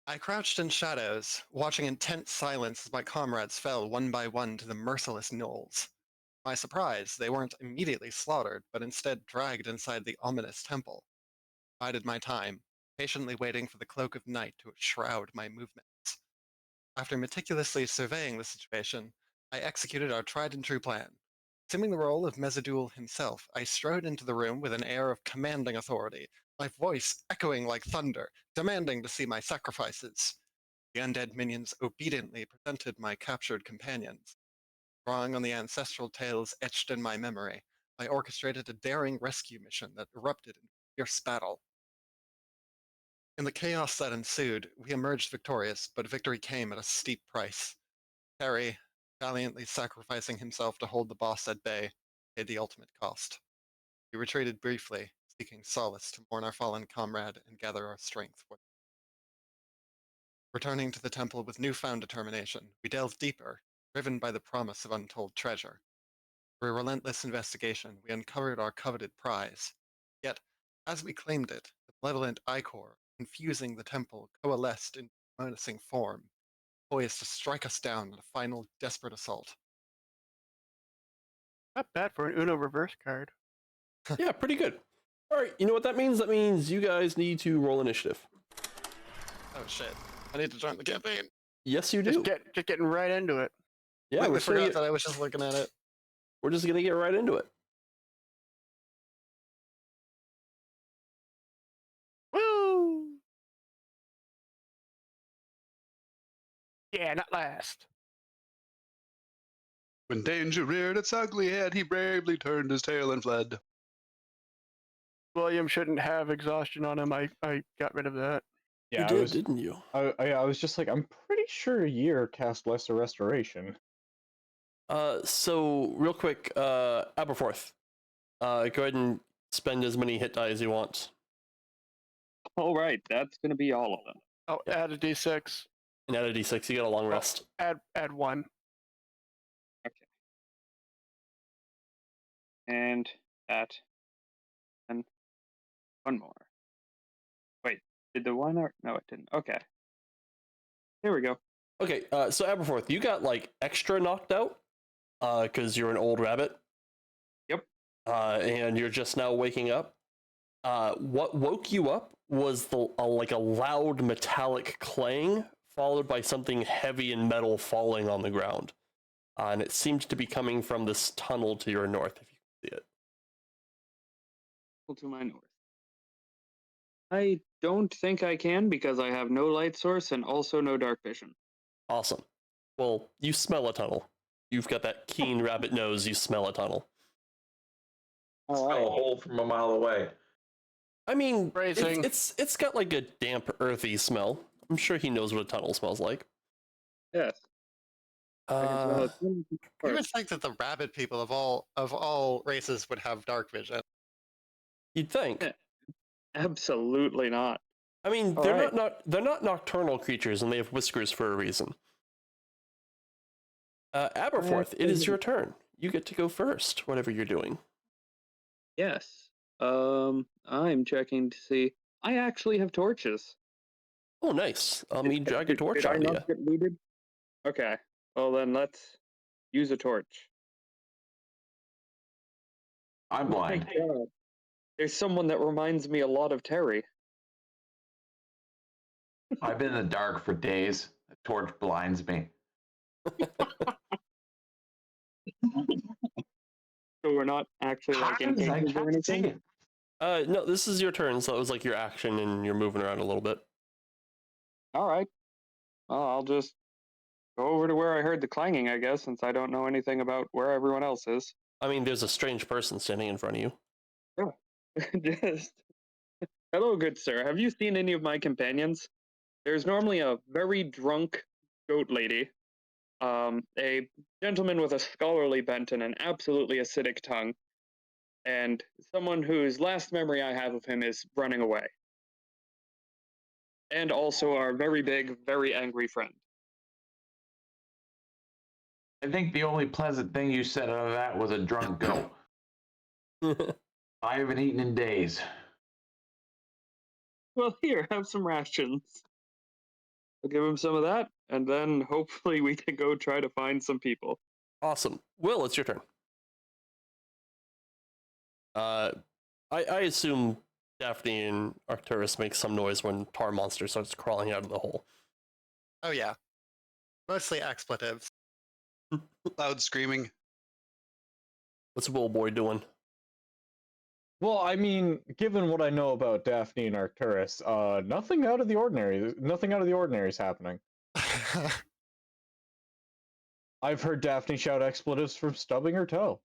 I crouched in shadows, watching in tense silence as my comrades fell one by one to the merciless gnolls. To my surprise, they weren't immediately slaughtered, but instead dragged inside the ominous temple. I bided my time, patiently waiting for the cloak of night to shroud my movements. After meticulously surveying the situation, I executed our tried and true plan. Assuming the role of Mezidul himself, I strode into the room with an air of commanding authority, my voice echoing like thunder, demanding to see my sacrifices. The undead minions obediently presented my captured companions. Drawing on the ancestral tales etched in my memory, I orchestrated a daring rescue mission that erupted in fierce battle. In the chaos that ensued, we emerged victorious, but victory came at a steep price. Terry, valiantly sacrificing himself to hold the boss at bay, paid the ultimate cost. We retreated briefly, seeking solace to mourn our fallen comrade and gather our strength. Returning to the temple with newfound determination, we delved deeper, driven by the promise of untold treasure. Through a relentless investigation, we uncovered our coveted prize. Yet, as we claimed it, the malevolent ichor, confusing the temple, coalesced into a menacing form, poised to strike us down in a final desperate assault. Not bad for an Uno reverse card. Yeah, pretty good. All right, you know what that means? That means you guys need to roll initiative. Oh shit. I need to join the campaign. Yes, you do. Just getting right into it. Yeah, I forgot that I was just looking at it. we're just gonna get right into it. Woo! Yeah, not last. When danger reared its ugly head, he bravely turned his tail and fled. William shouldn't have exhaustion on him. I got rid of that. Yeah, you did, didn't you? I was just like, I'm pretty sure a year cast Lesser Restoration. So real quick, Aberforth, go ahead and spend as many hit die as you want. All right, that's going to be all of them. Oh, Yeah. add a d6. And add a d6, you get a long rest. Add 1. Okay. And that, and one more. Wait, did the one or no? It didn't. Okay. Here we go. Okay, so Aberforth, you got like extra knocked out, because you're an old rabbit. Yep. And you're just now waking up. What woke you up was like a loud metallic clang, followed by something heavy and metal falling on the ground. And it seemed to be coming from this tunnel to your north, if you can see it. To my north. I don't think I can because I have no light source and also no dark vision. Awesome. Well, you smell a tunnel. You've got that keen rabbit nose, you smell a tunnel. All Smell a hole from a mile away. I mean, Phrasing. it's got like a damp, earthy smell. I'm sure he knows what a tunnel smells like. Yes. You would think that the rabbit people of all races would have dark vision. You'd think. Yeah. Absolutely not. I mean, All they're right. they're not nocturnal creatures, and they have whiskers for a reason. Aberforth, it is your turn. You get to go first, whatever you're doing. Yes. I'm checking to see. I actually have torches. Oh, nice. Let me drag a torch Did I onto you. not get looted? Okay. Well, then let's use a torch. I'm blind. Oh my God. There's someone that reminds me a lot of Terry. I've been in the dark for days. The torch blinds me. So we're not actually like Hands, I engaged or can't see anything? it. No, this is your turn, so it was like your action, and you're moving around a little bit. All right. Well, I'll just go over to where I heard the clanging, I guess, since I don't know anything about where everyone else is. I mean, there's a strange person standing in front of you. Just hello, good sir. Have you seen any of my companions? There's normally a very drunk goat lady, a gentleman with a scholarly bent and an absolutely acidic tongue, and someone whose last memory I have of him is running away. And also our very big, very angry friend. I think the only pleasant thing you said out of that was a drunk goat. I haven't eaten in days. Well, here, have some rations. I'll give him some of that, and then hopefully we can go try to find some people. Awesome. Will, it's your turn. I assume Daphne and Arcturus make some noise when Tar Monster starts crawling out of the hole. Oh yeah. Mostly expletives. Loud screaming. What's Will Boy doing? Well, I mean, given what I know about Daphne and Arcturus, nothing out of the ordinary. Nothing out of the ordinary is happening. I've heard Daphne shout expletives from stubbing her toe.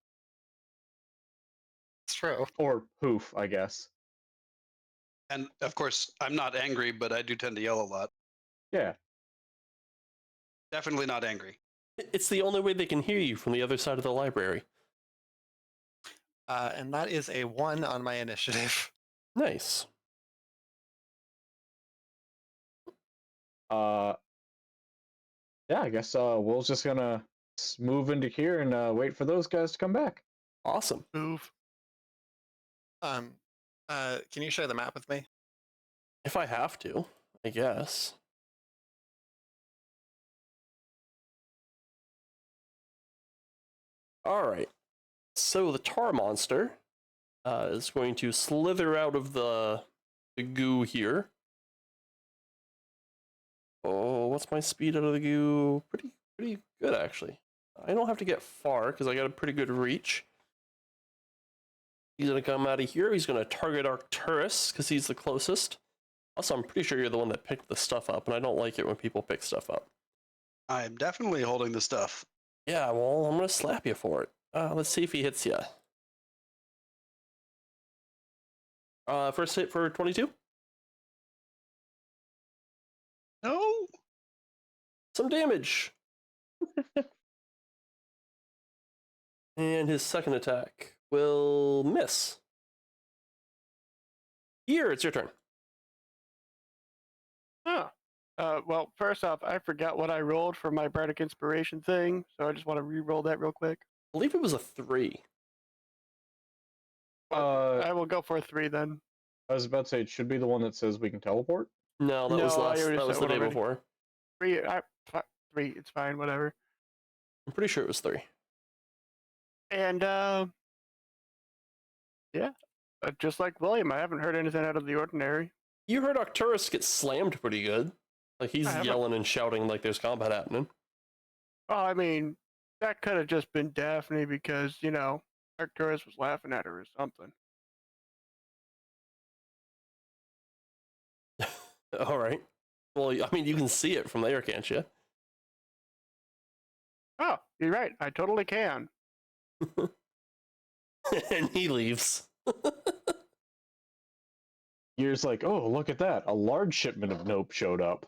It's true. Or poof, I guess. And of course, I'm not angry, but I do tend to yell a lot. Yeah. Definitely not angry. It's the only way they can hear you from the other side of the library. And that is a 1 on my initiative. Nice. Yeah, I guess Will's just gonna move into here and wait for those guys to come back. Awesome. Move. Can you share the map with me? If I have to, I guess. All right. So the tar monster is going to slither out of the goo here. Oh, what's my speed out of the goo? Pretty good, actually. I don't have to get far because I got a pretty good reach. He's going to come out of here. He's going to target Arcturus because he's the closest. Also, I'm pretty sure you're the one that picked the stuff up, and I don't like it when people pick stuff up. I'm definitely holding the stuff. Yeah, well, I'm going to slap you for it. Let's see if he hits you. First hit for 22. No. Some damage. And his second attack will miss. Here, it's your turn. Oh. Well, first off, I forgot what I rolled for my Bardic Inspiration thing, so I just want to re-roll that real quick. I believe it was a 3. I will go for a 3 then. I was about to say, it should be the one that says we can teleport. No, that was No, I last. already That was said the one day already. before. 3, it's fine, whatever. I'm pretty sure it was 3. And, yeah, just like William, I haven't heard anything out of the ordinary. You heard Arcturus get slammed pretty good. Like he's I haven't. yelling and shouting like there's combat happening. Oh, I mean, that could have just been Daphne because, Arcturus was laughing at her or something. All right. Well, I mean, you can see it from there, can't you? Oh, you're right. I totally can. And he leaves. Year's like, oh, look at that. A large shipment of nope showed up.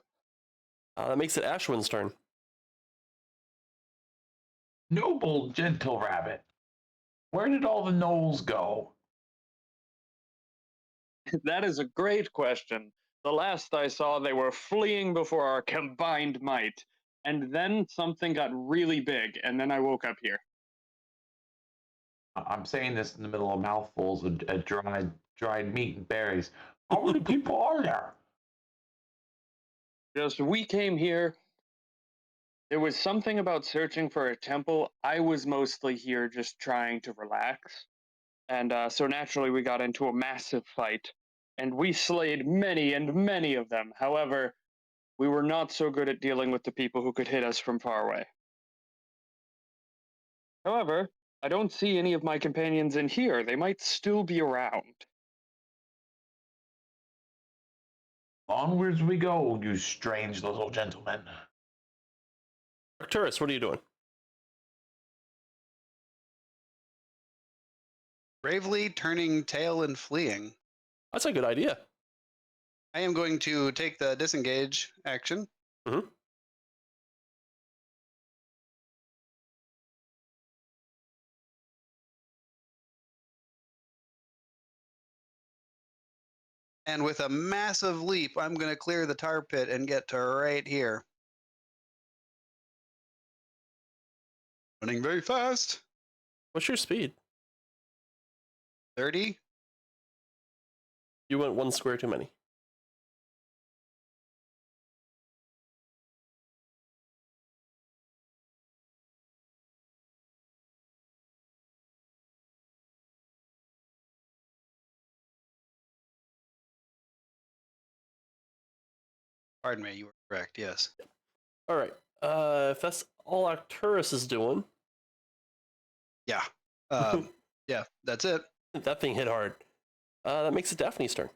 That makes it Ashwin's turn. Noble gentle rabbit. Where did all the gnolls go? That is a great question. The last I saw, they were fleeing before our combined might. And then something got really big, and then I woke up here. I'm saying this in the middle of mouthfuls of dried meat and berries. How many people are there? Just, we came here. There was something about searching for a temple. I was mostly here just trying to relax. And so naturally we got into a massive fight. And we slayed many and many of them. However, we were not so good at dealing with the people who could hit us from far away. However, I don't see any of my companions in here. They might still be around. Onwards we go, you strange little gentleman. Arcturus, what are you doing? Bravely turning tail and fleeing. That's a good idea. I am going to take the disengage action. Mhm. And with a massive leap, I'm going to clear the tar pit and get to right here. Running very fast. What's your speed? 30. You went 1 square too many. Pardon me, you were correct. Yes. All right. If that's all Arcturus is doing, Yeah. Yeah. That's it. that thing hit hard. That makes it Daphne's turn.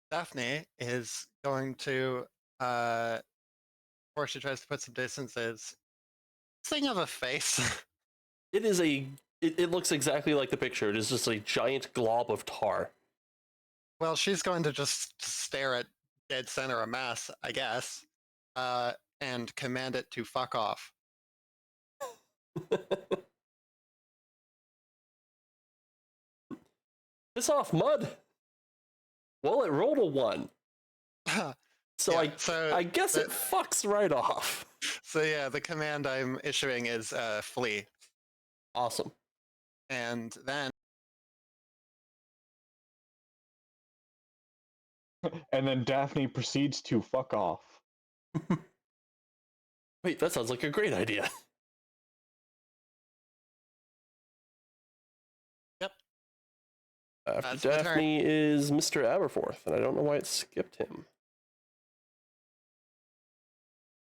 Daphne is going to, before she tries to put some distances, this thing have a face. It is it looks exactly like the picture. It is just a giant glob of tar. Well, she's going to just stare at dead center of mass, I guess, and command it to fuck off. Piss off, mud. Well, it rolled a 1. So Yeah, I guess the- it fucks right off. So yeah, the command I'm issuing is flee. Awesome. And then And then Daphne proceeds to fuck off. Wait, that sounds like a great idea. Yep. After That's my turn. Daphne is Mr. Aberforth, and I don't know why it skipped him.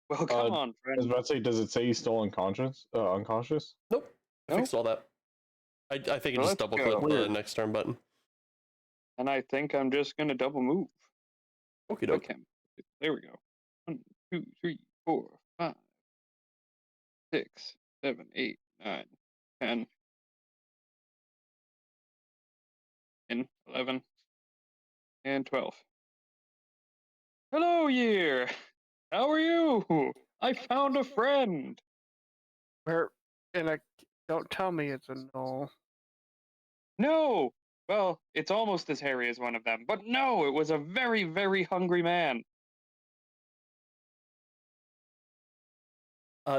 Well, come on, I was friend. about to say, does it say he's still unconscious? Unconscious? Nope. I Nope. fixed all that. I think it Well, just let's double go. clicked the Weird. next turn button. And I think I'm just gonna double move. Okie doke. Okay. There we go. 1, 2, 3, 4, 5, 6, 7, 8, 9, 10, 11, and 12. Hello, year. How are you? I found a friend. Where? And don't tell me it's a Gnoll. No. Well, it's almost as hairy as one of them, but no, it was a very, very hungry man.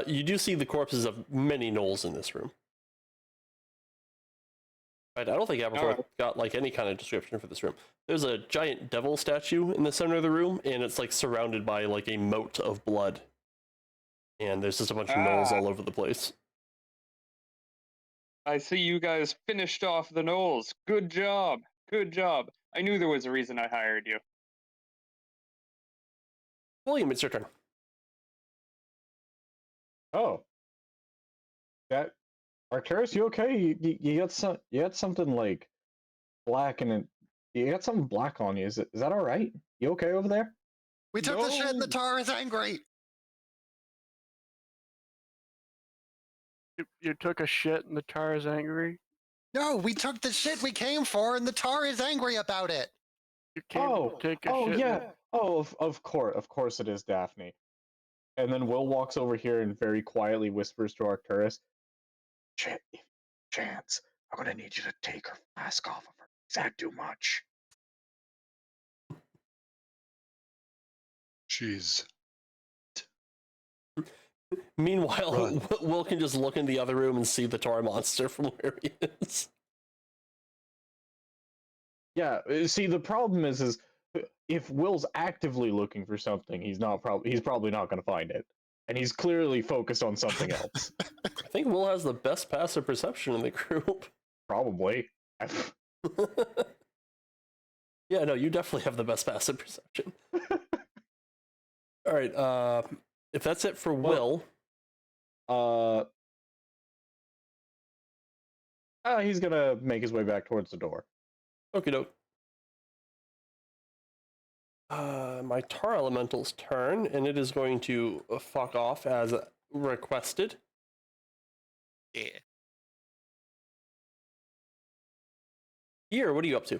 You do see the corpses of many gnolls in this room. Right, I don't think Aberforth Alright. got like any kind of description for this room. There's a giant devil statue in the center of the room, and it's like surrounded by like a moat of blood. And there's just a bunch of gnolls all over the place. I see you guys finished off the Gnolls. Good job. Good job. I knew there was a reason I hired you. William, it's your turn. Oh. That Arcturus, you okay? You got something like black and you got something black on you. Is that all right? You okay over there? we took the shit and the No. tar is angry. You took a shit and the tar is angry. No, we took the shit we came for and the tar is angry about it. You came to take a Oh shit. yeah. Oh, of course it is Daphne. And then Will walks over here and very quietly whispers to Arcturus, Chance, I'm gonna need you to take her mask off of her. Is that too much? She's Meanwhile, Run. Will can just look in the other room and see the tar monster from where he is. Yeah, see the problem is if Will's actively looking for something, he's probably not gonna find it. And he's clearly focused on something else. I think Will has the best passive perception in the group. Probably. Yeah, no, you definitely have the best passive perception. All right, if that's it for Will, he's gonna make his way back towards the door. okie doke. My tar elemental's turn, and it is going to fuck off as requested. Yeah. Here, what are you up to?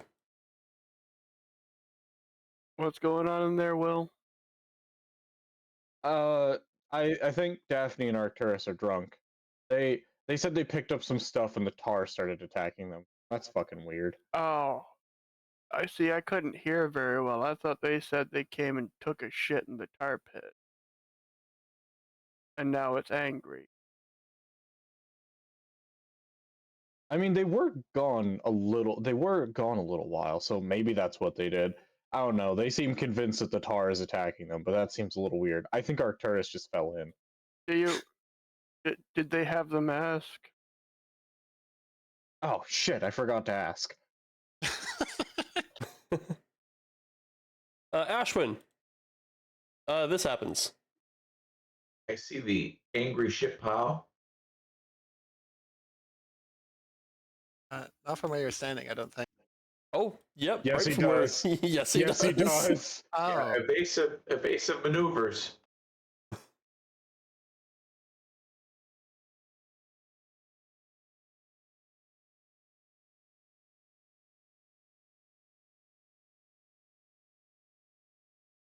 What's going on in there, Will? I think Daphne and Arcturus are drunk. They said they picked up some stuff and the tar started attacking them. That's fucking weird. Oh, I see. I couldn't hear very well. I thought they said they came and took a shit in the tar pit. And now it's angry. I mean, they were gone a little while, so maybe that's what they did. I don't know. They seem convinced that the tar is attacking them, but that seems a little weird. I think Arcturus just fell in. Did they have the mask? Oh shit, I forgot to ask. Ashwin. This happens. I see the angry ship pile. Not from where you're standing, I don't think. Oh, yep. Yes, right he from where- does. yes, he Yes, does. he does. Oh, Yeah, evasive maneuvers.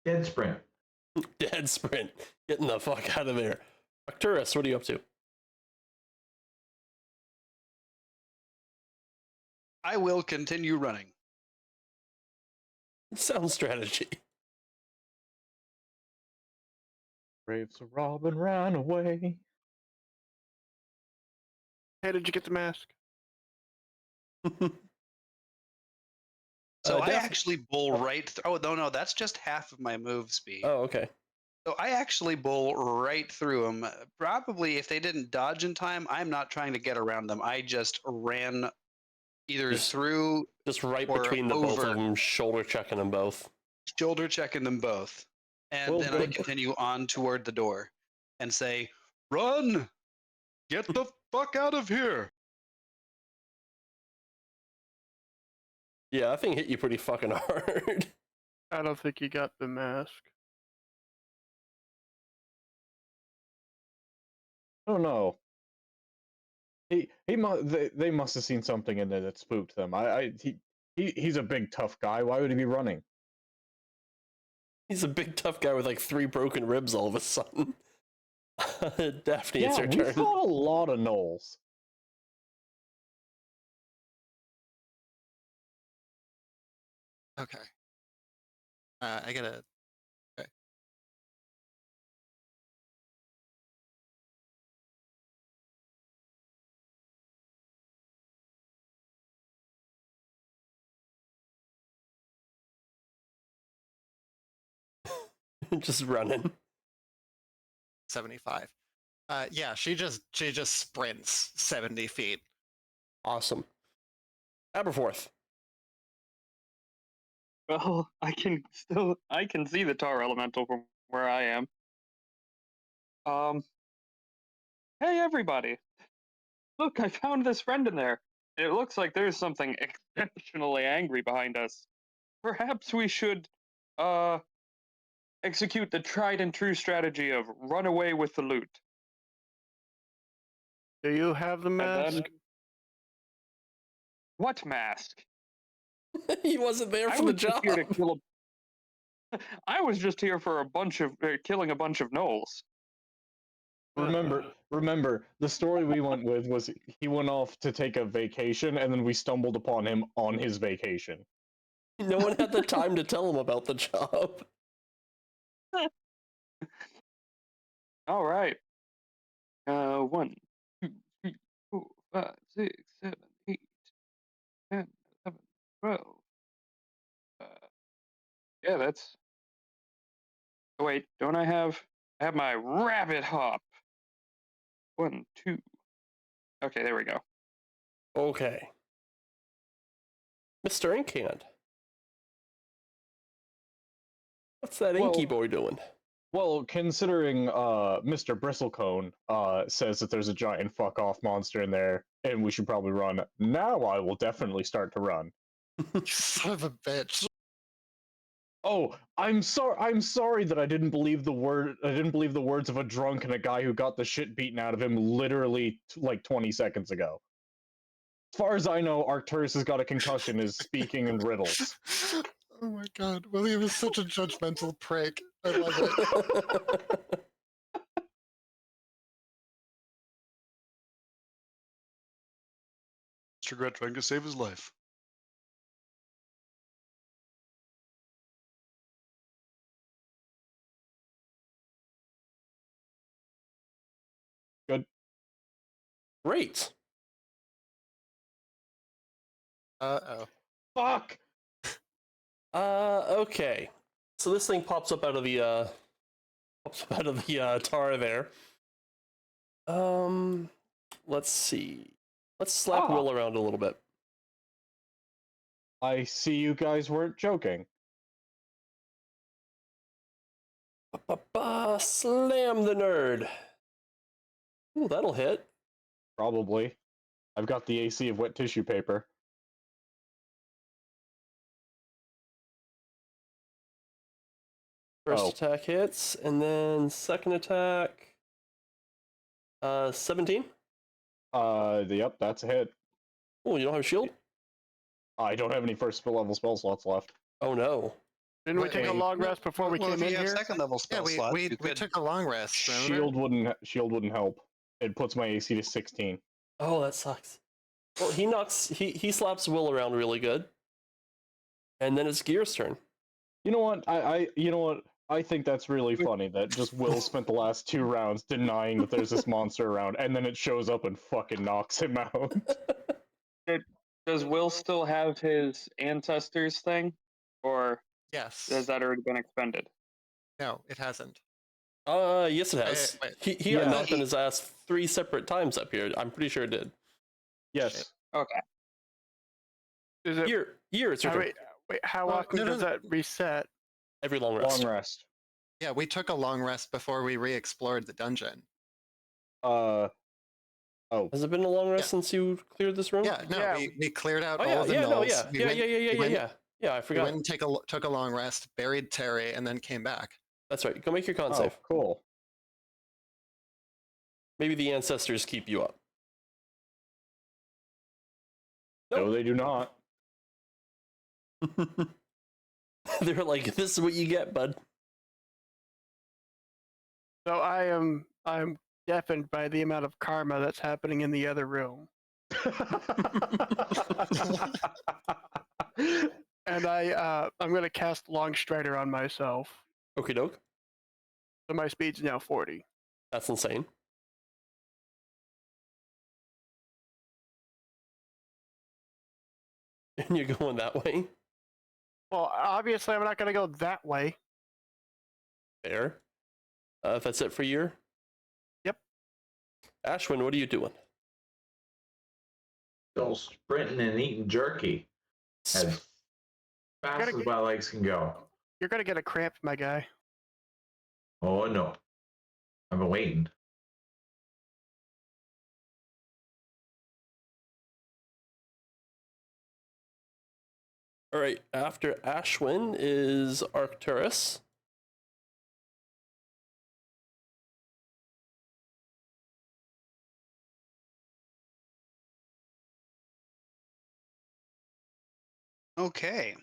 Dead sprint. Dead sprint. Getting the fuck out of there. Arcturus, what are you up to? I will continue running. Sound strategy. Braves of Robin ran away. Hey, did you get the mask? So I Daph- actually bull right. Oh no, that's just half of my move speed. Oh, okay. So I actually bull right through them. Probably if they didn't dodge in time, I'm not trying to get around them. I just ran either Just- through, Just right or between the both over. of them, shoulder checking them both. shoulder checking them both, and Well, then I good. continue on toward the door and say, "Run! Get the fuck out of here!" Yeah, that thing hit you pretty fucking hard. I don't think he got the mask. I don't know. They must have seen something in there that spooked them. He's a big tough guy. Why would he be running? He's a big tough guy with like 3 broken ribs all of a sudden. Daphne, it's Yeah, your we turn. fought a lot of gnolls. okay. I gotta. Okay. Just running. 75. Yeah, she just sprints 70 feet. Awesome. Aberforth. Well, I can see the tar elemental from where I am. Hey everybody! Look, I found this friend in there. It looks like there's something exceptionally angry behind us. Perhaps we should, execute the tried and true strategy of run away with the loot. Do you have the And mask? then, what mask? He wasn't there I for the was just job. here to kill I was just here for a bunch of killing a bunch of gnolls. Remember, the story we went with was he went off to take a vacation, and then we stumbled upon him on his vacation. No one had the time to tell him about the job. All right. 1, 2, 3, 4, 5, 6, 7, 8, 10, 11, 12. Yeah, that's. Oh, wait, don't I have my rabbit hop? 1, 2. Okay, there we go. Okay. Mr. Inkhand. What's that inky boy doing? Well, considering Mr. Bristlecone says that there's a giant fuck off monster in there, and we should probably run. Now I will definitely start to run. You son of a bitch. Oh, I'm sorry that I didn't believe the words of a drunk and a guy who got the shit beaten out of him literally like 20 seconds ago. As far as I know, Arcturus has got a concussion, is speaking in riddles. Oh my god, William is such a judgmental prick. I love it. Mr. Gret trying to save his life. Good. Great. Uh-oh. Fuck! Okay. So this thing pops up out of the tar there. Let's see. Let's slap Will around a little bit. I see you guys weren't joking. Slam the nerd. Ooh, that'll hit. Probably. I've got the AC of wet tissue paper. First attack hits, and then second attack. 17. Yep, that's a hit. Oh, you don't have a shield? I don't have any first level spell slots left. Oh no. Didn't we take a Wait, long rest before we well, came if in you have here? second level Yeah, spell slots, we you could. took a long rest. Remember? Shield wouldn't help. It puts my AC to 16. Oh, that sucks. Well, he slaps Will around really good. And then it's Gear's turn. You know what? I think that's really funny that just Will spent the last 2 rounds denying that there's this monster around, and then it shows up and fucking knocks him out. Does Will still have his ancestors thing, or Yes. has that already been expended? No, it hasn't. Yes it has. Wait. He got Yeah. knocked on his ass 3 separate times up here. I'm pretty sure it did. Yes. Okay. Is it? Year, it's your turn. Wait, how Well, often no, does that reset? Every long rest. Long rest. Yeah, we took a long rest before we re-explored the dungeon. Oh. Has it been a long rest since you cleared this room? Yeah, no, Yeah. we cleared out Oh all yeah, of the yeah, no, gnolls. yeah. Yeah, I We forgot. went and took a long rest, buried Terry, and then came back. That's right. Go make your con Oh, save. cool. Maybe the ancestors keep you up. No, they do not. They're like, this is what you get, bud. So I'm deafened by the amount of karma that's happening in the other room, and I'm gonna cast Long Strider on myself. Okie doke. So my speed's now 40. That's insane. And you're going that way? Well, obviously I'm not gonna go that way. Fair. If that's it for you. Yep. Ashwin, what are you doing? Still sprinting and eating jerky as fast as my legs can go. You're gonna get a cramp, my guy. Oh no. I've been waiting. All right, after Ashwin is Arcturus. Okay.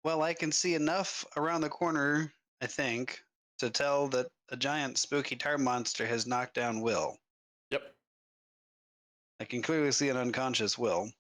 Well, I can see enough around the corner, I think, to tell that a giant spooky tar monster has knocked down Will. Yep. I can clearly see an unconscious Will.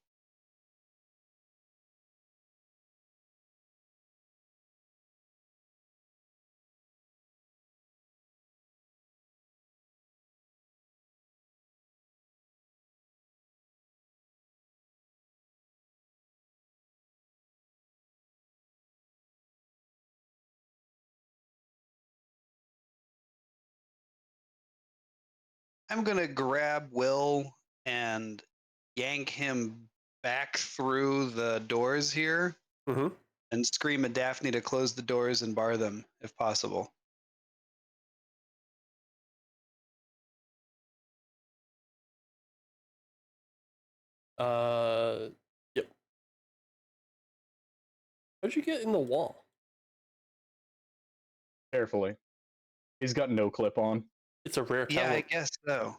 I'm going to grab Will and yank him back through the doors here Mm-hmm. and scream at Daphne to close the doors and bar them if possible. Yep. How'd you get in the wall? Carefully. He's got no clip on. It's a rare Yeah, I talent. guess so.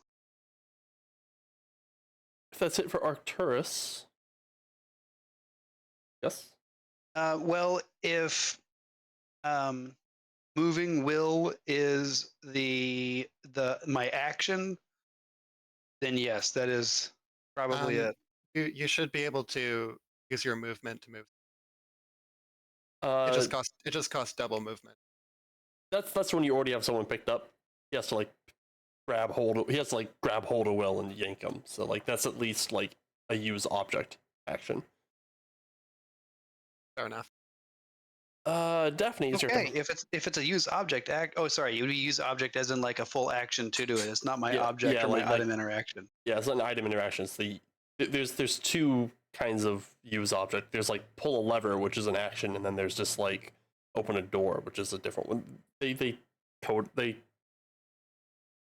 If that's it for Arcturus. Yes? Well, if moving Will is my action, then yes, that is probably it. You should be able to use your movement to move. Uh, It just costs double movement. that's when you already have someone picked up. He has to like grab hold of Will and yank him. So like that's at least like a use object action. Fair enough. Daphne, it's your Okay, turn. if it's a use object act. Oh, sorry, you would use object as in like a full action to do it. It's not my Yeah, object yeah, or my like- item interaction. Yeah, it's not an item interaction. It's there's two kinds of use object. There's like pull a lever, which is an action, and then there's just like open a door, which is a different one. They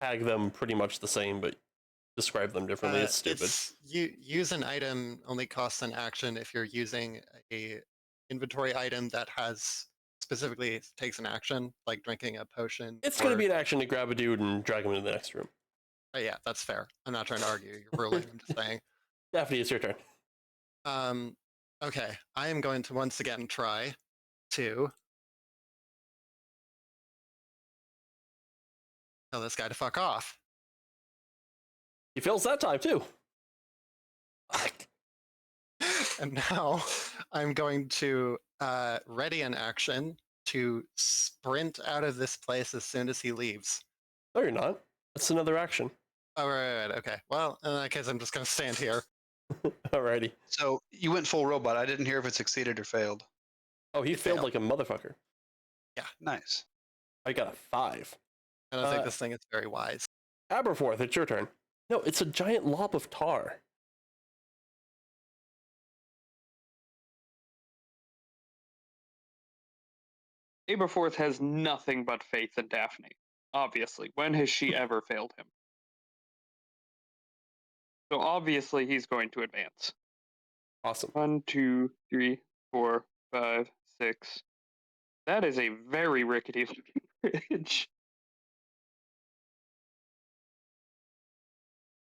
tag them pretty much the same, but describe them differently. It's stupid. You use an item only costs an action if you're using a inventory item that has specifically takes an action, like drinking a potion. It's going to be an action to grab a dude and drag him into the next room. Yeah, that's fair. I'm not trying to argue your ruling. I'm just saying. Daphne, it's your turn. Okay, I am going to once again try to tell this guy to fuck off. He fails that time too. And now I'm going to ready an action to sprint out of this place as soon as he leaves. No, you're not. That's another action. Oh, right. Okay. Well, in that case, I'm just going to stand here. Alrighty. So you went full robot. I didn't hear if it succeeded or failed. Oh, he failed like a motherfucker. Nice. I got a 5. I don't think this thing is very wise. Aberforth, it's your turn. No, it's a giant lob of tar. Aberforth has nothing but faith in Daphne. Obviously. When has she ever failed him? So obviously he's going to advance. Awesome. 1, 2, 3, 4, 5, 6. That is a very rickety bridge.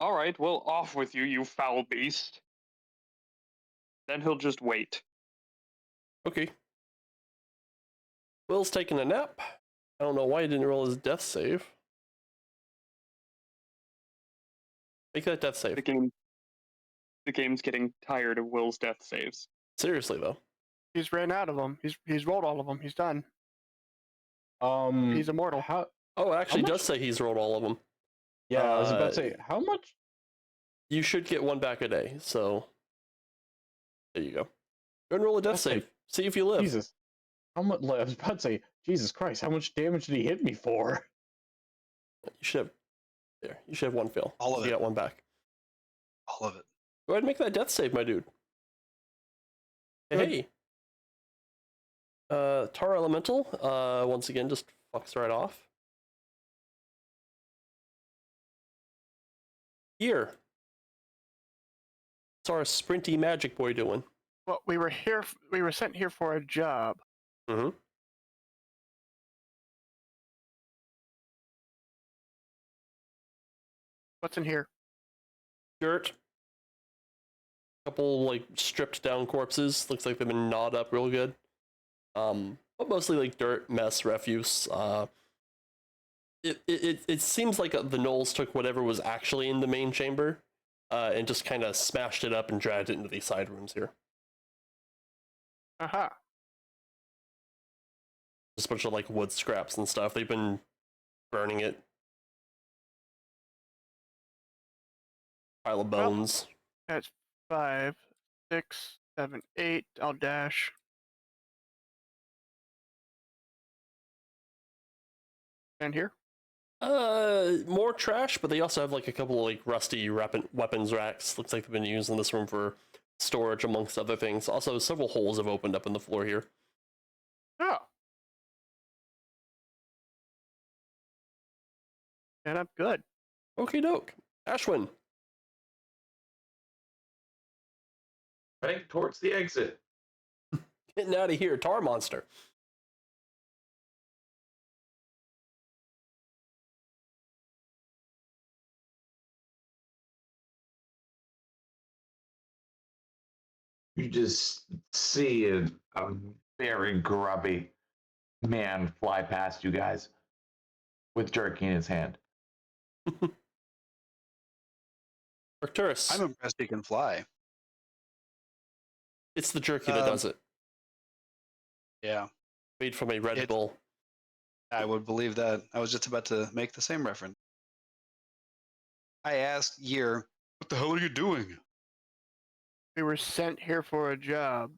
Alright, well, off with you, you foul beast. Then he'll just wait. Okay. Will's taking a nap. I don't know why he didn't roll his death save. Make that death save. The game's getting tired of Will's death saves. Seriously, though. He's ran out of them. He's rolled all of them. He's done. He's immortal. Oh, it actually does say he's rolled all of them. Yeah, I was about to say, how much? You should get one back a day, so there you go. Go and roll a death save. See if you live. Jesus. How much? I was about to say, Jesus Christ, how much damage did he hit me for? You should have. There. You should have one fail. All of You it. got one back. All of it. Go ahead and make that death save, my dude. Hey. Tar Elemental, once again, just fucks right off. Here. What's our sprinty magic boy doing? Well, we were here. We were sent here for a job. Mm-hmm. What's in here? Dirt. Couple like stripped down corpses. Looks like they've been gnawed up real good. But mostly like dirt, mess, refuse. It seems like the Gnolls took whatever was actually in the main chamber, and just kind of smashed it up and dragged it into these side rooms here. Aha. Just a bunch of like wood scraps and stuff. They've been burning it. Pile of bones. That's 5, 6, 7, 8. I'll dash. And here? More trash, but they also have like a couple of like rusty weapons racks. Looks like they've been used in this room for storage amongst other things. Also, several holes have opened up in the floor here. Oh. And I'm good. Okie doke. Ashwin. Heading towards the exit. Getting out of here, tar monster. You just see a very grubby man fly past you guys with jerky in his hand. Arcturus. I'm impressed he can fly. It's the jerky that does it. Yeah, Made from a Red Bull. I would believe that. I was just about to make the same reference. I asked Year, what the hell are you doing? We were sent here for a job.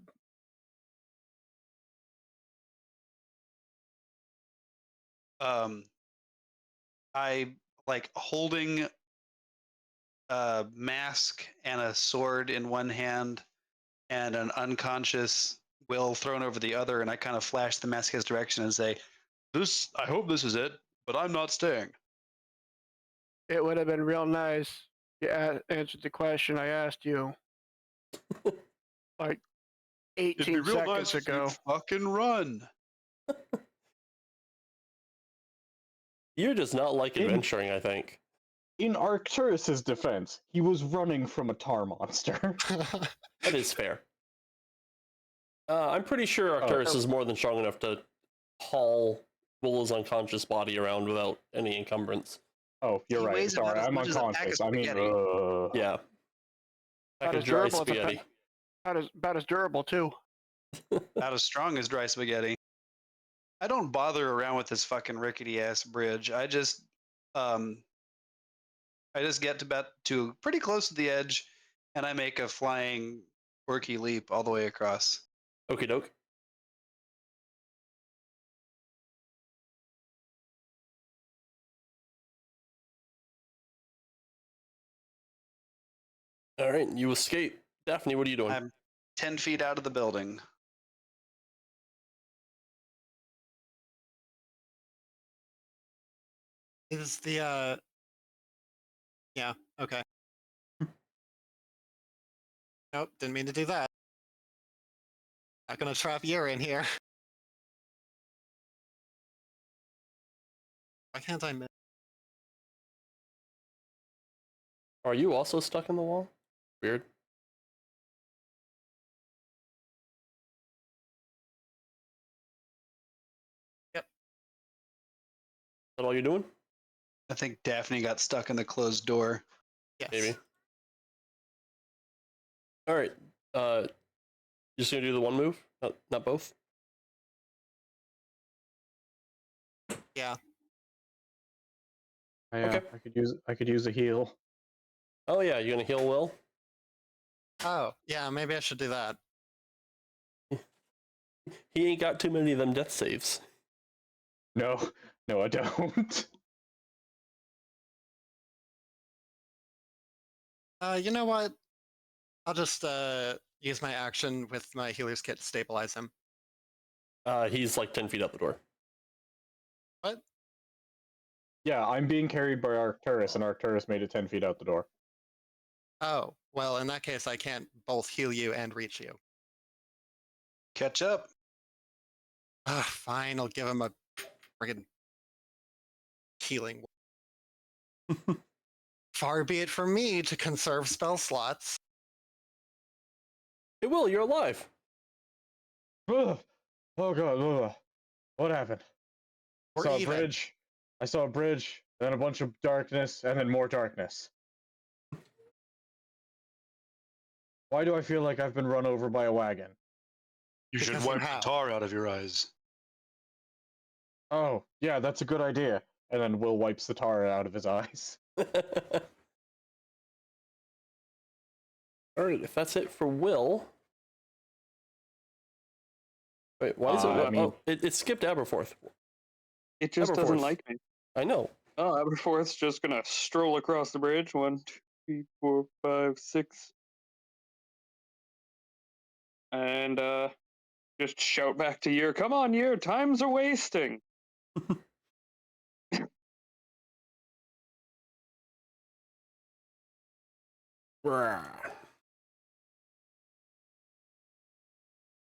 I like holding a mask and a sword in one hand and an unconscious Will thrown over the other, and I kind of flash the mask his direction and say, I hope this is it, but I'm not staying. It would have been real nice. You answered the question I asked you like It'd be 18 real seconds nice if ago. you'd fucking run. You does not like adventuring, I think. In Arcturus's defense, he was running from a tar monster. That is fair. I'm pretty sure Arcturus is more than strong enough to haul Willow's unconscious body around without any encumbrance. Oh, you're He right. weighs about Sorry, as I'm much as a pack of unconscious. I mean, spaghetti. Yeah. Pack About of as dry durable as a spaghetti. About as durable too. Not as strong as dry spaghetti. I don't bother around with this fucking rickety ass bridge. I just get to pretty close to the edge, and I make a flying quirky leap all the way across. Okie doke. All right, you escape. Daphne, what are you doing? I'm 10 feet out of the building. Is the yeah, okay. Nope, didn't mean to do that. Not gonna trap you in here. Why can't I miss? Are you also stuck in the wall? Weird. Is Yep. that all you're doing? I think Daphne got stuck in the closed door. Yes. Maybe. All right. Just gonna do the one move, not both. Yeah. Okay. I could use a heal. Oh yeah, you gonna heal Will? Oh, yeah, maybe I should do that. He ain't got too many of them death saves. No, I don't. You know what? I'll just use my action with my healer's kit to stabilize him. He's like 10 feet out the door. What? Yeah, I'm being carried by Arcturus, and Arcturus made it 10 feet out the door. Oh, well, in that case, I can't both heal you and reach you. Catch up. Fine, I'll give him a friggin' healing. Far be it from me to conserve spell slots. Hey Will, you're alive. Ugh. Oh god, ugh. What happened? We're Saw a even. bridge. I saw a bridge, then a bunch of darkness, and then more darkness. Why do I feel like I've been run over by a wagon? You should Because you wipe have. the tar out of your eyes. Oh, yeah, that's a good idea. And then Will wipes the tar out of his eyes. Alright, if that's it for Will. Wait, why is it? I mean- it skipped Aberforth. It just doesn't Aberforth. like me. I know. Oh, Aberforth's just gonna stroll across the bridge. 1, 2, 3, 4, 5, 6. And just shout back to Yer, come on, Yer, times are wasting.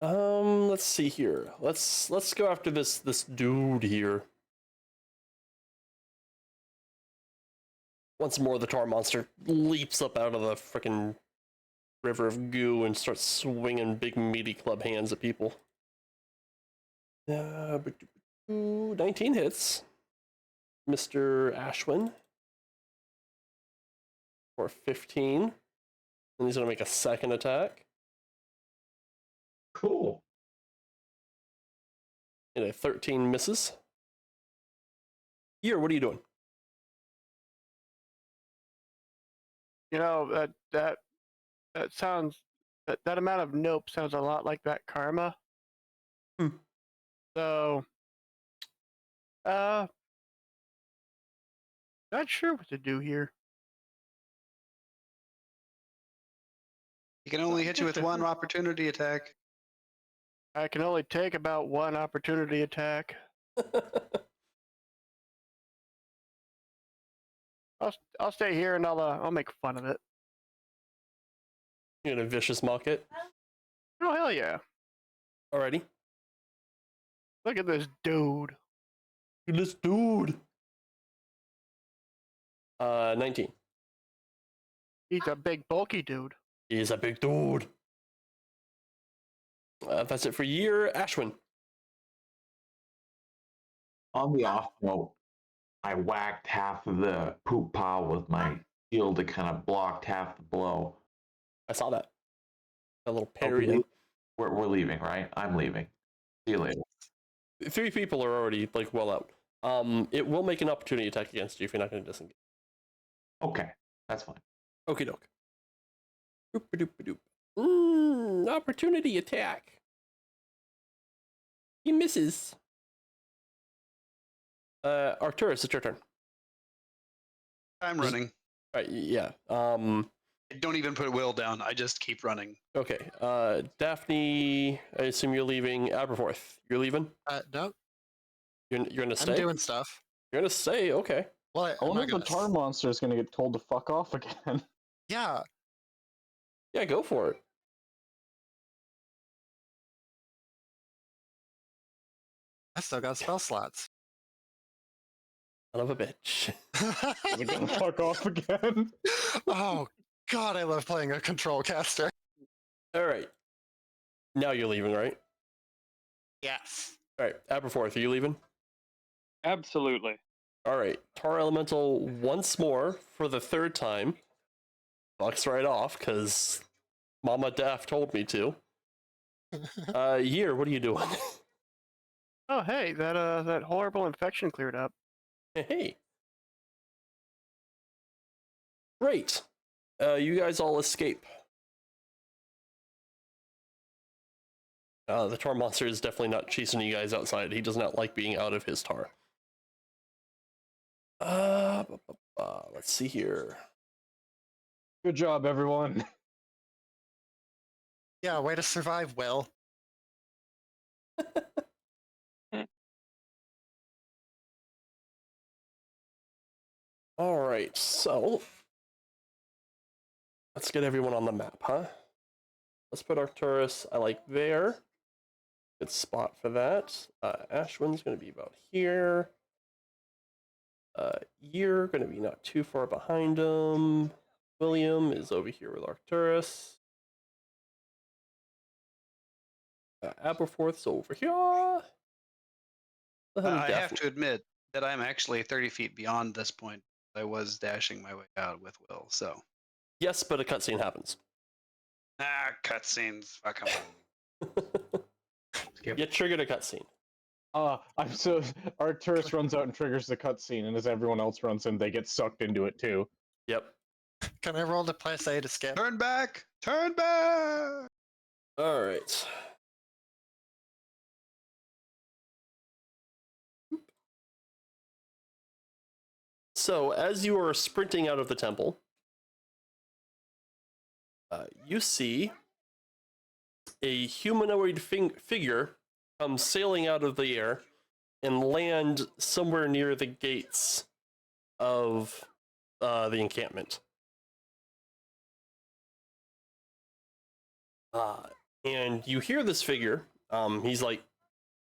Let's see here. Let's go after this dude here. Once more, the tar monster leaps up out of the frickin' river of goo and starts swinging big meaty club hands at people. 19 hits. Mr. Ashwin. For 15. And he's gonna make a second attack. Cool. And a 13 misses. Here, what are you doing? You know, that sounds that amount of nope sounds a lot like that karma. So not sure what to do here. He can only hit you with one opportunity attack. I can only take about one opportunity attack. I'll stay here and I'll make fun of it. You're gonna vicious mock it. Oh hell yeah! Alrighty. Look at this dude. This dude. 19. He's a big bulky dude. He's a big dude. That's it for year. Ashwin. On the off note, I whacked half of the poop pile with my shield to kind of blocked half the blow. I saw that. A little Okay, parry. we're leaving, right? I'm leaving. See you later. 3 people are already like well out. It will make an opportunity attack against you if you're not going to disengage. Okay, that's fine. Okie doke. Doop-a-doop-a-doop. Opportunity attack. He misses. Arcturus, it's your turn. I'm running. Right, yeah. I don't even put Will down. I just keep running. Okay. Daphne, I assume you're leaving. Aberforth, you're leaving? No, You're gonna stay? I'm doing stuff. You're gonna stay, okay. Well, I I'm wonder not if the gonna tar monster is going to get told to fuck off again. Yeah, Yeah, go for it. I still got spell slots. Son of a bitch. Is it going to fuck off again? Oh God, I love playing a control caster. Alright. Now you're leaving, right? Yes. Alright, Aberforth, are you leaving? Absolutely. Alright, Tar Elemental once more for the 3rd time. Fucks right off, because Mama Daff told me to. Year, what are you doing? Oh hey, that horrible infection cleared up. Hey. Great. You guys all escape. The tar monster is definitely not chasing you guys outside. He does not like being out of his tar. Let's see here. Good job, everyone. Yeah, way to survive, Will. All right, so let's get everyone on the map, huh? Let's put Arcturus, I like there. Good spot for that. Ashwin's going to be about here. Year going to be not too far behind him. William is over here with Arcturus. Aberforth's over here. I have to admit that I'm actually 30 feet beyond this point. I was dashing my way out with Will, so. Yes, but a cutscene happens. Cutscenes. Fuck 'em. You triggered a cutscene. I'm so Arcturus runs out and triggers the cutscene, and as everyone else runs in, they get sucked into it too. Yep. Can I roll to plus A to skip? Turn back! Turn back! All right. So, as you are sprinting out of the temple, you see a humanoid figure come sailing out of the air and land somewhere near the gates of the encampment. And you hear this figure. He's like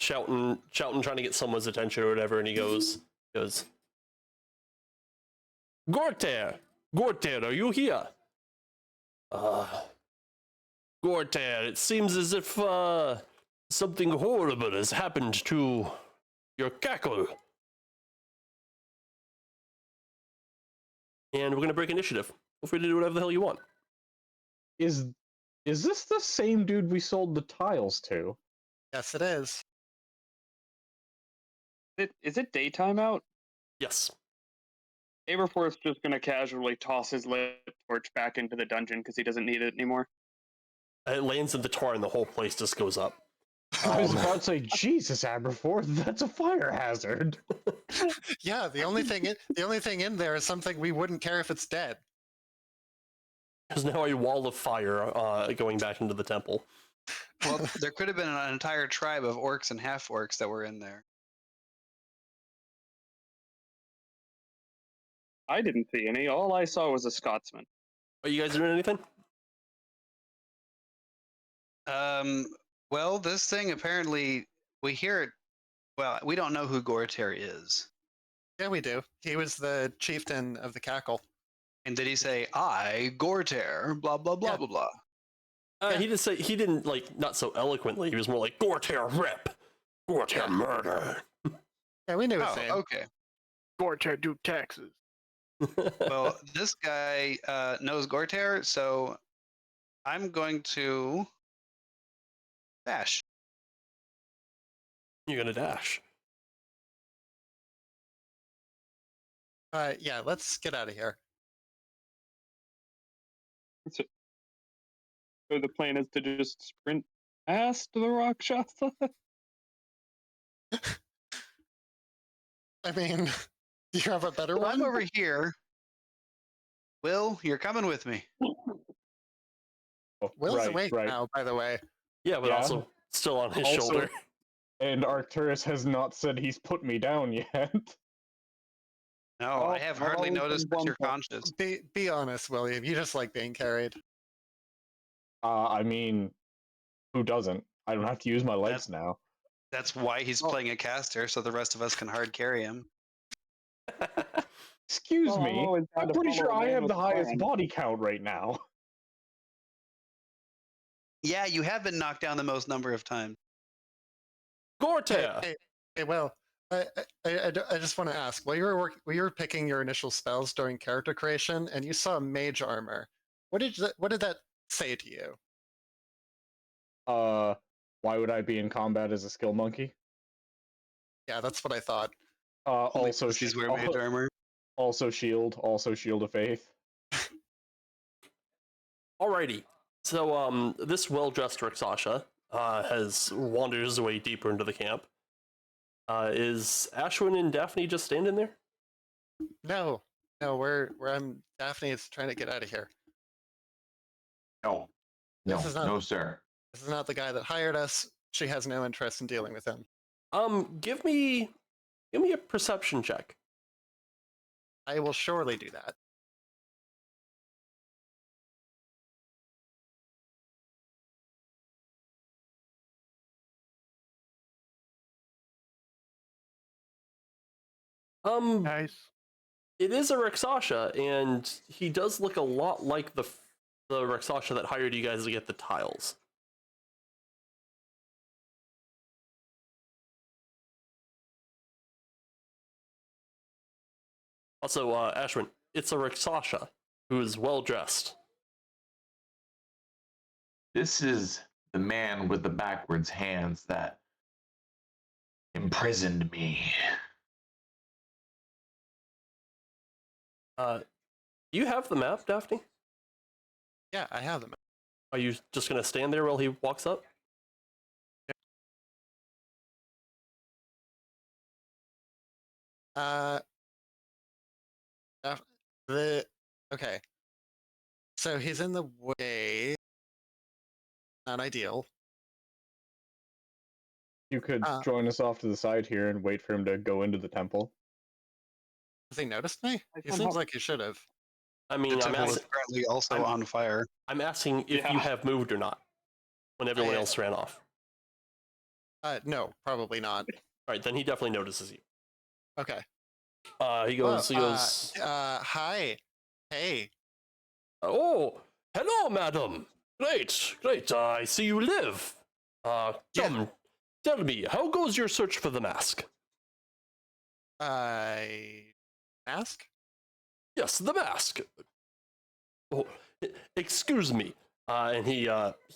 shouting, trying to get someone's attention or whatever, and he goes, Gorter, are you here? Gorter, it seems as if something horrible has happened to your cackle. And we're gonna break initiative. Feel free to do whatever the hell you want. Is this the same dude we sold the tiles to? Yes, it is. Is it daytime out? Yes. Aberforth's just gonna casually toss his lit torch back into the dungeon because he doesn't need it anymore. It lands in the tar and the whole place just goes up. I was about to say, Jesus, Aberforth, that's a fire hazard. Yeah, the only thing in there is something we wouldn't care if it's dead. There's now a wall of fire going back into the temple. Well, there could have been an entire tribe of orcs and half orcs that were in there. I didn't see any. All I saw was a Scotsman. Are you guys doing anything? Well, this thing apparently we hear it. Well, we don't know who Gorter is. Yeah, we do. He was the chieftain of the Cackle. And did he say, "I Gorter"? Blah blah blah Yeah. blah blah. Yeah. He didn't say. He didn't like not so eloquently. He was more like Gorter rip, Gorter Yeah. murder. Yeah, we knew his Oh, name. okay. Gorter do taxes. Well, this guy knows Gorter, so I'm going to dash. You're gonna dash. Yeah, let's get out of here. So the plan is to just sprint past the Rakshasa? I mean, do you have a better Well, one? I'm over here. Will, you're coming with me. Oh, Will's right, awake right. now, by the way. Yeah, but Yeah. also still on his Also- shoulder. And Arcturus has not said he's put me down yet. No, Well, I have I've hardly always noticed been that you're bummed. conscious. Be honest, William. You just like being carried. I mean, who doesn't? I don't have to use my legs now. That's why he's playing a caster, so the rest of us can hard carry him. Excuse Well, I'm me. always down I'm to pretty follow sure a I man have with the a highest plan. body count right now. Yeah, you have been knocked down the most number of times. Gorter. Hey, Will. I just want to ask. While you were picking your initial spells during character creation, and you saw mage armor, what did that say to you? Why would I be in combat as a skill monkey? Yeah, that's what I thought. Only Also, pussies wear mage armor. also shield of faith. Alrighty. So this well-dressed Rakshasa has wandered his way deeper into the camp. Is Ashwin and Daphne just standing there? No, I'm Daphne is trying to get out of here. No, This is not- no, sir. This is not the guy that hired us. She has no interest in dealing with him. Give me a perception check. I will surely do that. Nice. It is a Rakshasa, and he does look a lot like the Rakshasa that hired you guys to get the tiles. Also, Ashwin, it's a Rakshasa who is well dressed. This is the man with the backwards hands that imprisoned me. You have the map, Daphne? Yeah, I have them. Are you just gonna stand there while he walks up? Okay. So he's in the way. Not ideal. You could Uh, join us off to the side here and wait for him to go into the temple. Has he noticed me? I He somehow- seems like he should have. I The mean, temple is currently also on fire. I'm asking if you Yeah. have moved or not when everyone I- else ran off. No, probably not. All right, then he definitely notices you. Okay. He goes. Hi. Hey. Oh, hello, madam. Great. I see you live. Tell me, how goes your search for the mask? Mask? Yes, the mask. Oh, excuse me. And he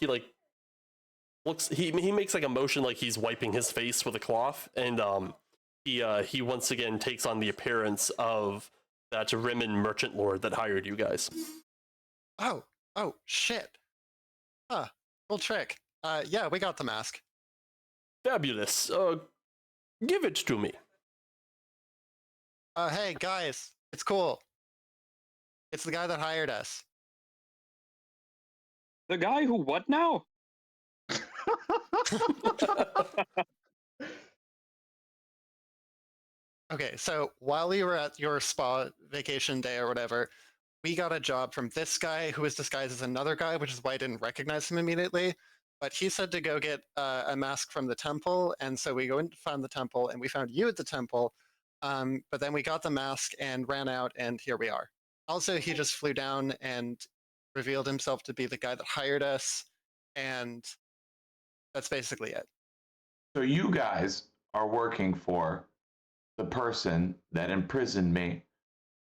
like looks. He makes like a motion like he's wiping his face with a cloth, and he once again takes on the appearance of that Rimmon merchant lord that hired you guys. Oh, shit. Huh. Cool trick. Yeah, we got the mask. Fabulous. Give it to me. Hey, guys. It's cool. It's the guy that hired us. The guy who what now? Okay, so while we were at your spa vacation day or whatever, we got a job from this guy who was disguised as another guy, which is why I didn't recognize him immediately. But he said to go get a mask from the temple, and so we went and found the temple, and we found you at the temple. But then we got the mask and ran out, and here we are. Also, he just flew down and revealed himself to be the guy that hired us, and that's basically it. So you guys are working for the person that imprisoned me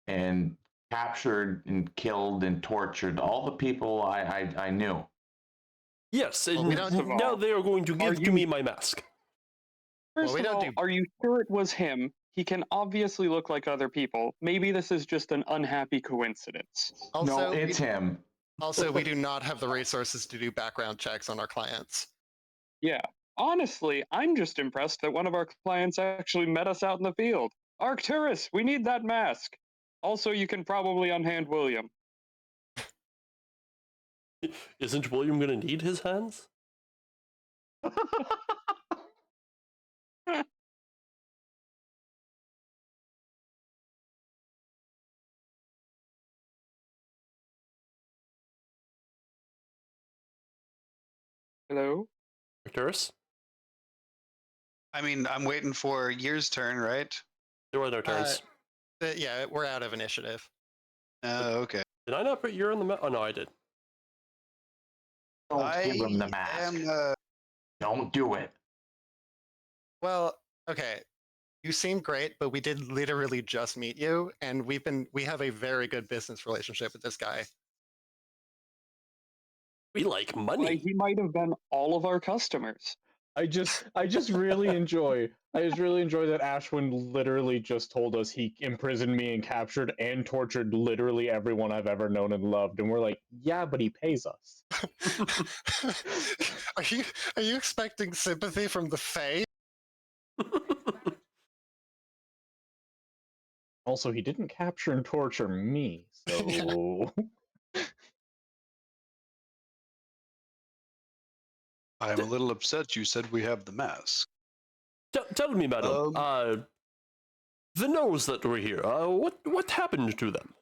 and captured and killed and tortured all the people I knew. Yes, and we don't- First of now all, they are going to give to you- me my mask. First we of don't all, do- are you sure it was him? He can obviously look like other people. Maybe this is just an unhappy coincidence. Also, No, it's him. Also, we do not have the resources to do background checks on our clients. Yeah. Honestly, I'm just impressed that one of our clients actually met us out in the field. Arcturus, we need that mask. Also, you can probably unhand William. Isn't William going to need his hands? Hello? Arcturus? I mean, I'm waiting for Year's turn, right? There were no turns. Yeah, we're out of initiative. Okay. Did I not put you in the Oh, no, I did. Don't give him the mask. Don't do it. Well, okay. You seem great, but we did literally just meet you, and we have a very good business relationship with this guy. We like Why, money. he might have been all of our customers. I just really enjoy that Ashwin literally just told us he imprisoned me and captured and tortured literally everyone I've ever known and loved, and we're like, yeah, but he pays us. Are you expecting sympathy from the Fae? Also, he didn't capture and torture me, so I'm a little upset you said we have the mask. Tell me, madam. The Gnolls that were here. What happened to them?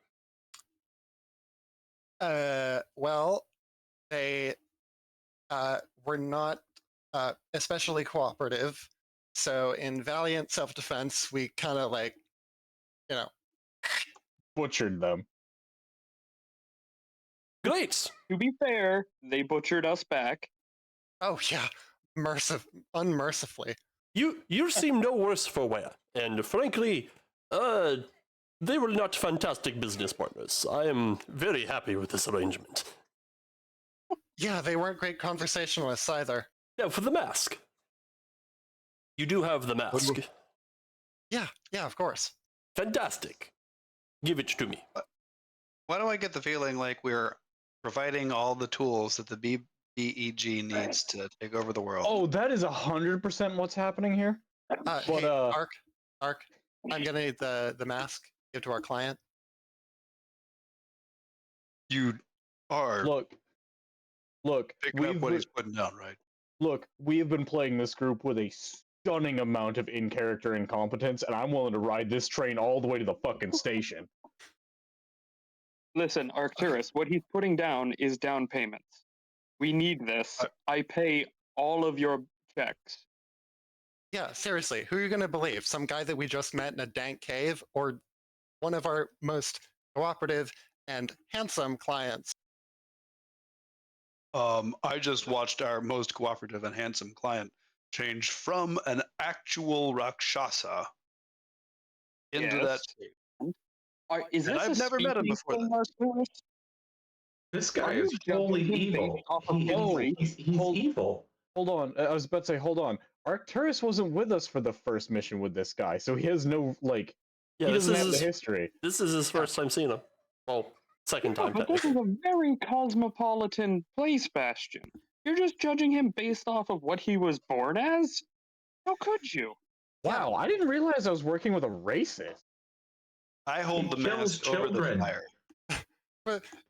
Well, they were not especially cooperative. So in valiant self-defense, we kind of butchered them. Great. To be fair, they butchered us back. oh yeah, unmercifully. You seem no worse for wear, and frankly, they were not fantastic business partners. I am very happy with this arrangement. Yeah, they weren't great conversationalists either. Now, for the mask. You do have the mask. Yeah, of course. Fantastic. Give it to me. Why do I get the feeling like we're providing all the tools that the BEG needs to take over the world? Oh, that is 100% what's happening here. Hey, Ark, I'm gonna need the mask. Give to our client. You are Look, picking up what he's putting down, right? Look, we have been playing this group with a stunning amount of in-character incompetence, and I'm willing to ride this train all the way to the fucking station. Listen, Arcturus, what he's putting down is down payments. We need this. I pay all of your checks. Yeah, seriously, who are you gonna believe? Some guy that we just met in a dank cave, or one of our most cooperative and handsome clients? I just watched our most cooperative and handsome client change from an actual Rakshasa into that Yes. state. Is And this I've a never met him speaking before thing, then. Arcturus? This guy Are you is wholly judging him evil. based off of He- his he's race? he's evil. Hold on, I was about to say, hold on. Arcturus wasn't with us for the first mission with this guy, so he has no, like, Yeah, he this doesn't have is the history. This is his first time seeing him. Well, second time. But this is a very cosmopolitan place, Bastion. You're just judging him based off of what he was born as? How could you? Wow, I didn't realize I was working with a racist. I hold the He kills mask over the children. fire.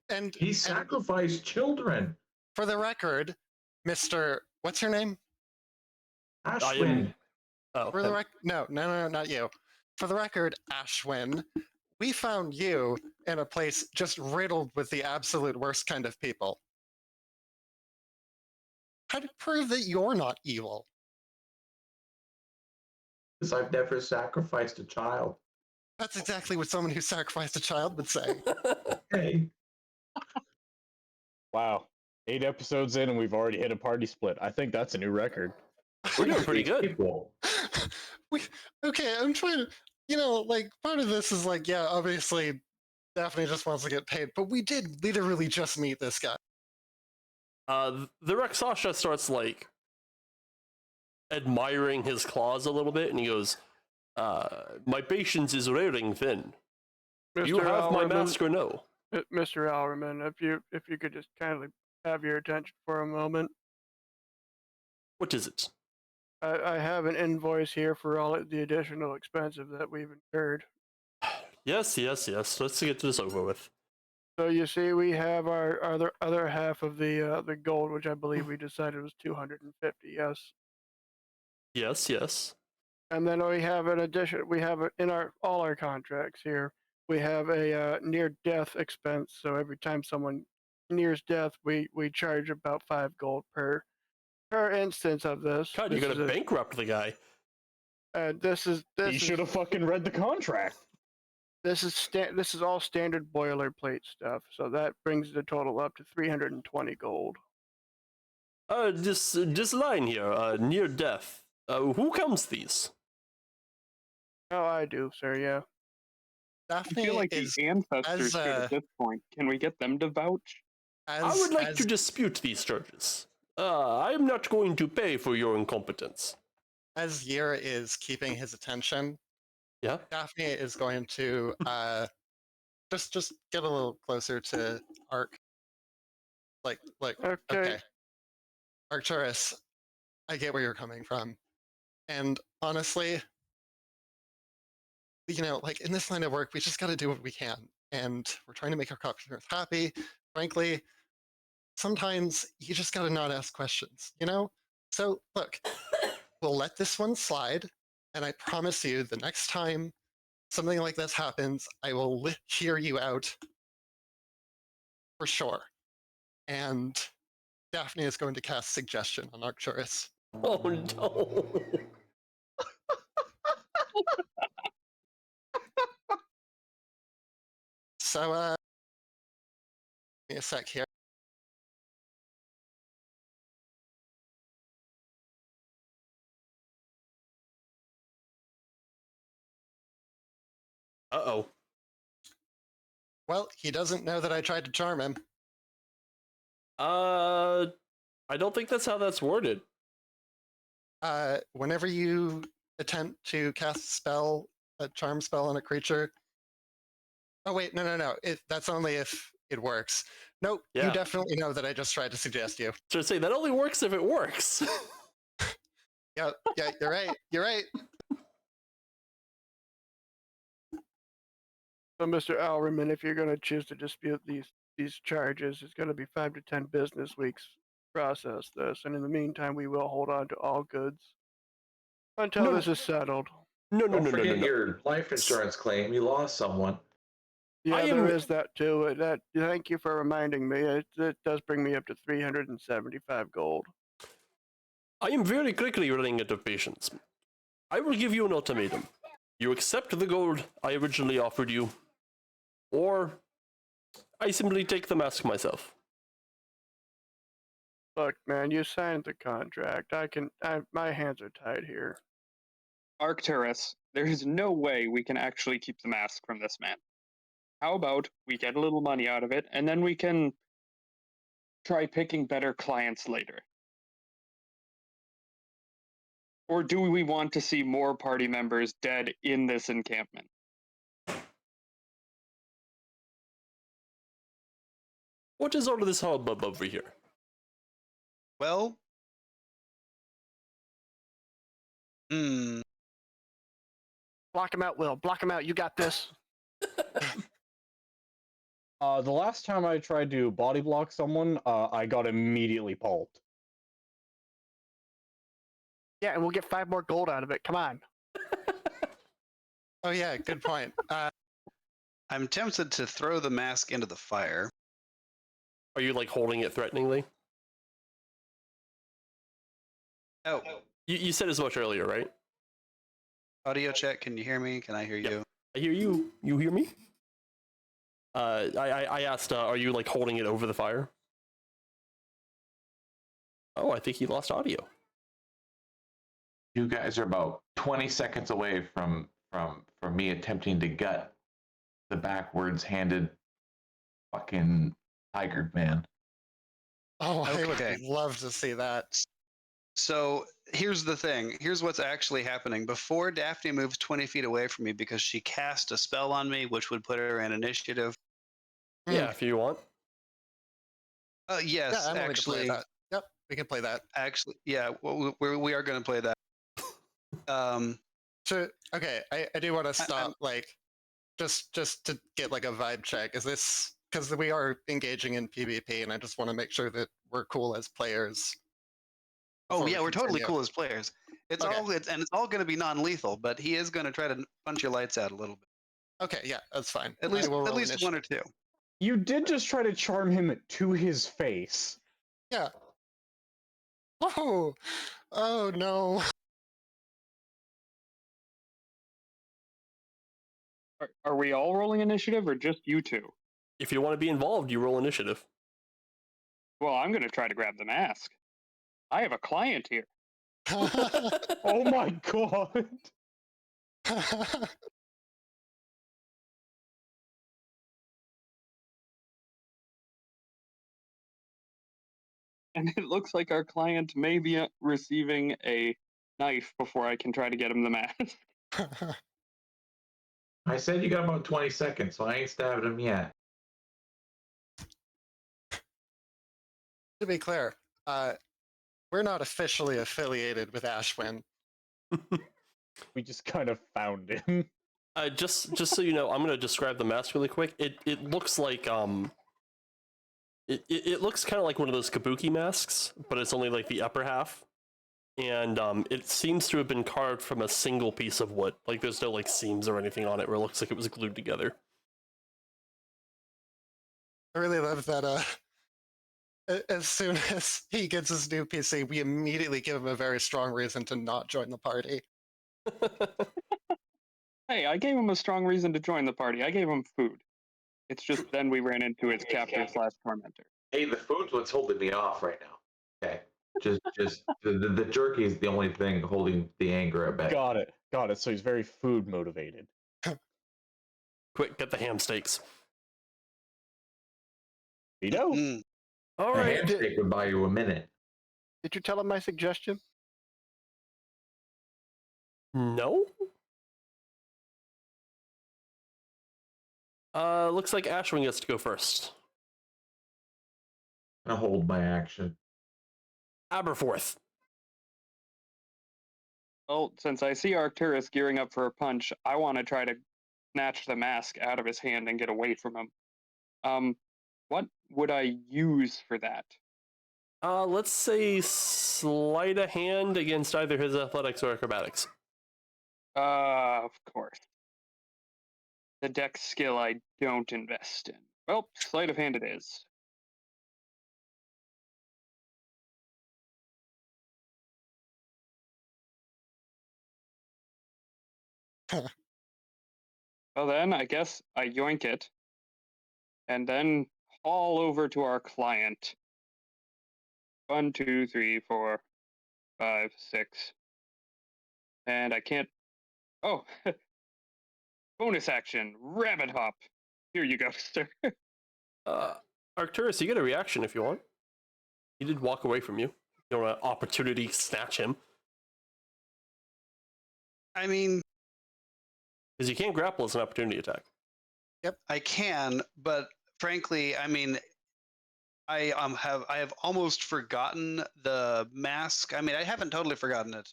And He sacrificed children. for the record, Mr. What's your name? I am. Ashwin. Oh, For the no, not you. For the record, Ashwin, we found you in a place just riddled with the absolute worst kind of people. How to prove that you're not evil? Because I've never sacrificed a child. That's exactly what someone who sacrificed a child would say. Hey. Wow. 8 episodes in and we've already hit a party split. I think that's a new record. we're doing pretty good. People. Okay, I'm trying to, like, part of this is like, yeah, obviously Daphne just wants to get paid, but we did literally just meet this guy. The Rakshasa starts like admiring his claws a little bit, and he goes, "My patience is wearing thin. Do you have my mask or no?" Mr. Alderman, if you could just kindly have your attention for a moment. What is it? I have an invoice here for all the additional expenses that we've incurred. Yes. Let's get this over with. So you see, we have our other half of the gold, which I believe we decided was 250. Yes. Yes. And then we have an addition. We have in all our contracts here. We have a near-death expense. So every time someone nears death, we charge about 5 gold per instance of this. God, you're gonna bankrupt the guy. This He should have fucking read the contract. This is all standard boilerplate stuff. So that brings the total up to 320 gold. This line here, near death. Who comes these? Oh, I do, sir. Yeah. I Daphne feel like is the ancestors should at this point. Can we get them to vouch? I would like to dispute these charges. I am not going to pay for your incompetence. as Yer is keeping his attention. Yeah. Daphne is going to just get a little closer to Ark. Like okay. Arcturus, I get where you're coming from. And honestly, like in this line of work, we just got to do what we can. And we're trying to make our customers happy. Frankly, sometimes you just got to not ask questions, So look, we'll let this one slide. And I promise you, the next time something like this happens, I will hear you out for sure. And Daphne is going to cast Suggestion on Arcturus. Oh no. So, give me a sec here. Uh-oh. Well, he doesn't know that I tried to charm him. I don't think that's how that's worded. Whenever you attempt to cast a charm spell on a creature. Oh wait, no. That's only if it works. Nope, Yeah. You definitely know that I just tried to suggest you. So say that only works if it works. Yeah, you're right. You're right. So, Mr. Alderman, if you're going to choose to dispute these charges, it's going to be 5 to 10 business weeks to process this, and in the meantime, we will hold on to all goods until this is settled. Don't forget your life insurance claim. You lost someone. Yeah, there is that too. Thank you for reminding me. It does bring me up to 375 gold. I am very quickly running out of patience. I will give you an ultimatum. You accept the gold I originally offered you, or I simply take the mask myself. Look, man, you signed the contract. My hands are tied here. Arcturus, there is no way we can actually keep the mask from this man. How about we get a little money out of it, and then we can try picking better clients later? Or do we want to see more party members dead in this encampment? What is all of this hubbub over here? Well, Block him out, Will. Block him out. You got this. The last time I tried to body block someone, I got immediately pulped. Yeah, and we'll get 5 more gold out of it. Come on. Oh yeah, good point. I'm tempted to throw the mask into the fire. Are you like holding it threateningly? Oh, You said as much earlier, right? audio check. Can you hear me? Can I hear Yep. you? I hear you. You hear me? I asked, are you like holding it over the fire? Oh, I think he lost audio. You guys are about 20 seconds away from me attempting to gut the backwards handed fucking tiger man. Oh, I Okay. would love to see that. So here's the thing. Here's what's actually happening. Before Daphne moves 20 feet away from me because she cast a spell on me, which would put her in initiative. Yeah, if you want. Yeah, Yes, I'm willing to play actually, that. Yep, we can play that. actually, yeah, well, we are going to play that. So, okay, I do want to I'm- stop, like, just to get like a vibe check. Is this because we are engaging in PvP, and I just want to make sure that we're cool as players. Oh before we yeah, we're totally continue. cool as players. It's Okay. it's all going to be non-lethal, but he is going to try to punch your lights out a little bit. Okay, yeah, that's fine. At I least will roll one initiative. or two. You did just try to charm him to his face. Yeah. Oh, oh no. Are we all rolling initiative or just you two? If you want to be involved, you roll initiative. Well, I'm going to try to grab the mask. I have a client here. Oh my god. And it looks like our client may be receiving a knife before I can try to get him the mask. I said you got about 20 seconds, so I ain't stabbing him yet. To be clear, we're not officially affiliated with Ashwin. We just kind of found him. Just so you know, I'm gonna describe the mask really quick. It looks like it looks kind of like one of those kabuki masks, but it's only like the upper half, and it seems to have been carved from a single piece of wood. Like there's no like seams or anything on it, where it looks like it was glued together. I really love that. As soon as he gets his new PC, we immediately give him a very strong reason to not join the party. Hey, I gave him a strong reason to join the party. I gave him food. It's just then we ran into his captor/tormentor. Hey, the food's what's holding me off right now. Okay. Just the jerky is the only thing holding the anger at bay. Got it. So he's very food motivated. Quick, get the ham steaks. Vito? Mm. All A right. ham steak would buy you a minute. Did you tell him my suggestion? No? Looks like Ashwin gets to go first. I'm gonna hold my action. Aberforth. Well, since I see Arcturus gearing up for a punch, I want to try to snatch the mask out of his hand and get away from him. What would I use for that? Let's say sleight of hand against either his athletics or acrobatics. Of course. The dex skill I don't invest in. Well, sleight of hand it is. Well then, I guess I yoink it. And then haul over to our client. 1, 2, 3, 4, 5, 6. And I can't... Oh! Bonus action, rabbit hop. Here you go, sir. Arcturus, you get a reaction if you want. He did walk away from you. You want an opportunity to snatch him. I mean, Because you can't grapple as an opportunity attack. yep, I can, but frankly, I mean, I have almost forgotten the mask. I mean, I haven't totally forgotten it,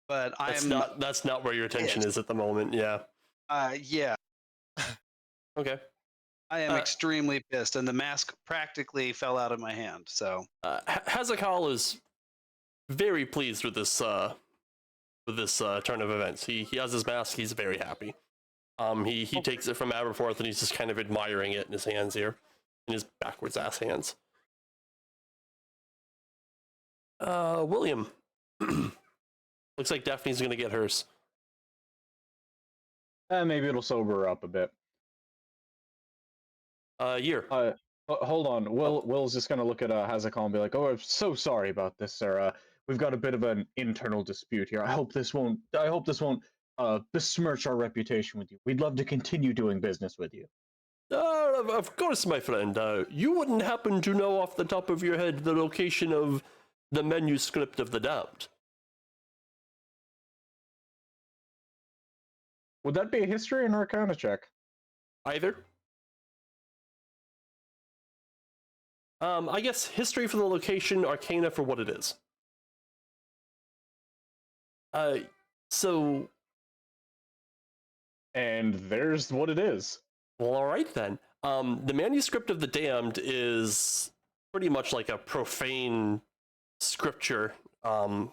but That's not where your attention is at the moment, yeah. Yeah, Okay. I am extremely pissed, and the mask practically fell out of my hand. So Hazakal is very pleased with this with this turn of events. He has his mask. He's very happy. He takes it from Aberforth and he's just kind of admiring it in his hands here, in his backwards ass hands. William. Looks like Daphne's gonna get hers. Maybe it'll sober her up a bit. Year. Hold on. Will's just gonna look at Hazakal and be like, "Oh, I'm so sorry about this, sir. We've got a bit of an internal dispute here. I hope this won't besmirch our reputation with you. We'd love to continue doing business with you." Of course, my friend. You wouldn't happen to know off the top of your head the location of the manuscript of the damned? Would that be a history or an arcana check? Either. I guess history for the location, arcana for what it is. So... And there's what it is. Well, alright then. The manuscript of the damned is pretty much like a profane scripture of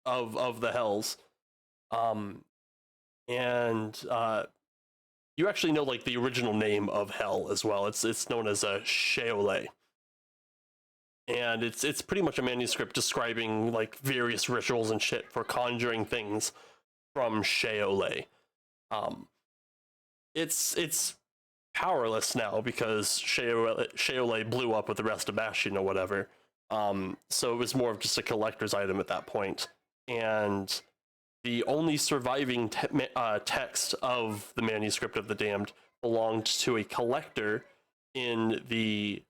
the hells. And you actually know like the original name of hell as well. It's known as a Sheol. And it's pretty much a manuscript describing like various rituals and shit for conjuring things from Sheol. It's powerless now because Sheol blew up with the rest of Bastion or whatever. So it was more of just a collector's item at that point. And the only surviving text of the manuscript of the damned belonged to a collector in the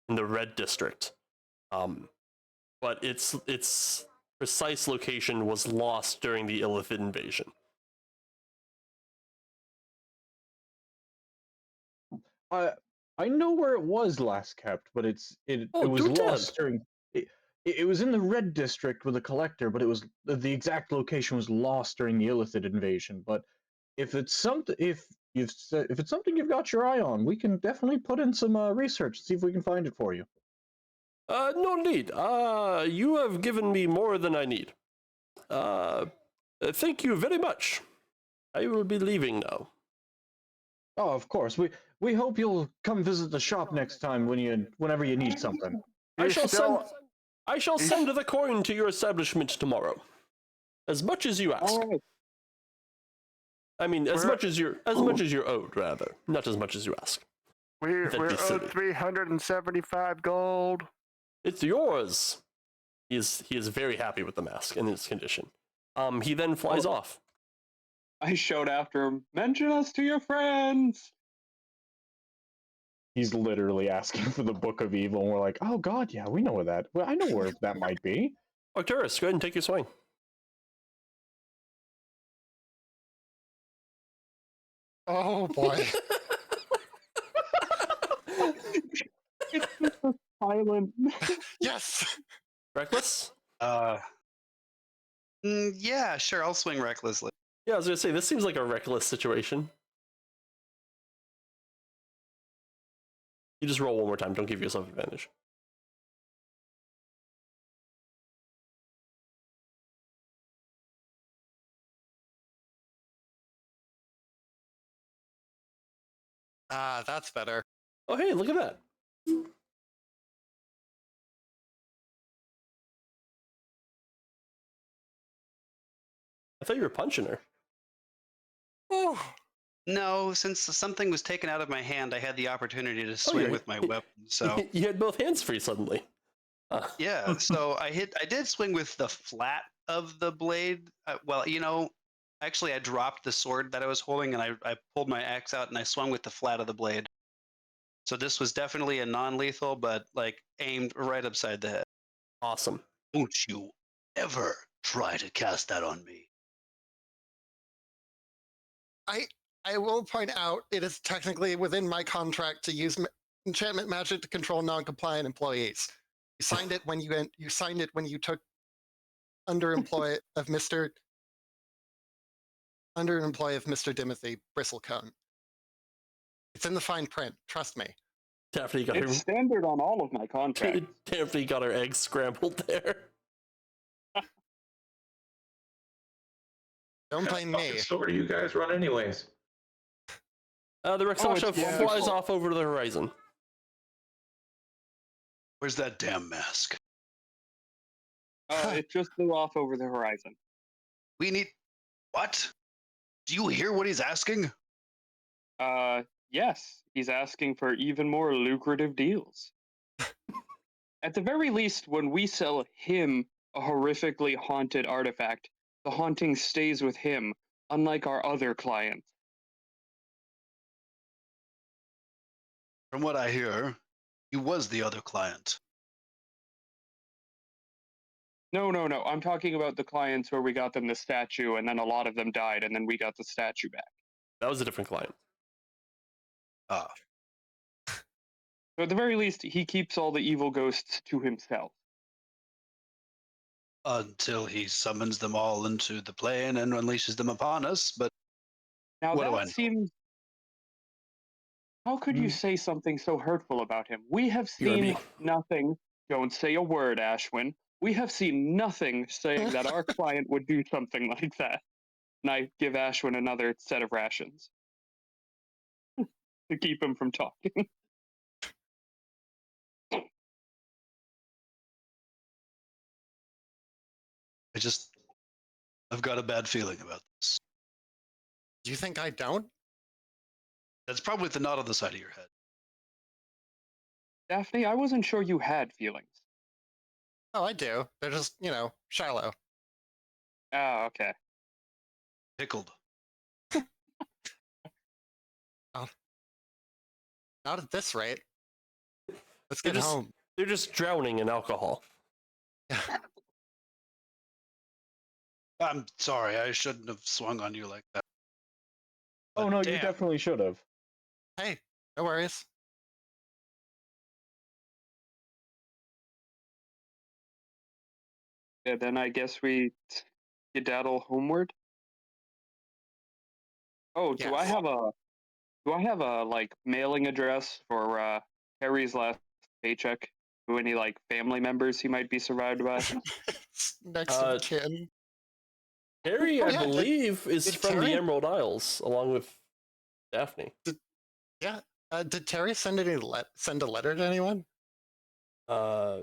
Red District. But its precise location was lost during the Illithid invasion. I know where it was last kept, but it was lost during. It was in the Red District with a collector, but it was the exact location was lost during the Illithid invasion. But if it's something, if it's something you've got your eye on, we can definitely put in some research and see if we can find it for you. No need. You have given me more than I need. Thank you very much. I will be leaving now. Oh, of course. We hope you'll come visit the shop next time whenever you need something. I shall send the coin to your establishment tomorrow. As much as you ask. Right. I mean, as much as you're owed, rather. Not as much as you ask. We're owed 375 gold. It's yours. He is very happy with the mask and its condition. He then flies off. I showed after him. Mention us to your friends. He's literally asking for the Book of Evil, and we're like, "Oh God, yeah, we know where that. Well, I know where that might be." Arcturus, go ahead and take your swing. Oh boy. It's just a silent. Yes. Reckless? Yeah, sure. I'll swing recklessly. Yeah, I was gonna say this seems like a reckless situation. You just roll one more time. Don't give yourself advantage. Ah, that's better. Oh, hey, look at that. I thought you were punching her. Oh. No, since something was taken out of my hand, I had the opportunity to swing with my weapon. So You had both hands free suddenly. yeah, so I did swing with the flat of the blade. Well, actually I dropped the sword that I was holding and I pulled my axe out and I swung with the flat of the blade. So this was definitely a non-lethal, but like aimed right upside the head. Awesome. Don't you ever try to cast that on me. I will point out it is technically within my contract to use enchantment magic to control non-compliant employees. You signed it when you took underemployee of Mr. Timothy Bristlecone. It's in the fine print. Trust me. Daphne got It's standard on all of my contracts. Daphne got her eggs scrambled there. Don't blame Fucking me. store do you guys run anyways? The Rakshasa it's flies wonderful. off over to the horizon. Where's that damn mask? It just flew off over the horizon. We need. What? Do you hear what he's asking? Yes, he's asking for even more lucrative deals. At the very least, when we sell him a horrifically haunted artifact, the haunting stays with him, unlike our other clients. From what I hear, he was the other client. No. I'm talking about the clients where we got them the statue and then a lot of them died and then we got the statue back. That was a different client. Ah, So at the very least, he keeps all the evil ghosts to himself. until he summons them all into the plane and unleashes them upon us. But Now what do I that know? seems. How could you say something so hurtful about him? We have You heard seen me. nothing. Don't say a word, Ashwin. We have seen nothing saying that our client would do something like that. And I give Ashwin another set of rations to keep him from talking. I've got a bad feeling about this. Do you think I don't? That's probably the knot on the side of your head. Daphne, I wasn't sure you had feelings. Oh, I do. They're just, shallow. Oh, okay. Pickled. Not at this rate. Let's They're get just- home. They're just drowning in alcohol. I'm sorry, I shouldn't have swung on you like that. Oh But no, you damn. definitely should have. Hey, no worries. Yeah, then I guess we skedaddle homeward. Oh, do I Yes. have a like mailing address for Harry's last paycheck? To any like family members he might be survived by? Next Uh, of kin. Harry, Oh, I yeah, believe, is did from the Terry- Emerald Isles, along with Daphne. Yeah. Did Terry send a letter to anyone?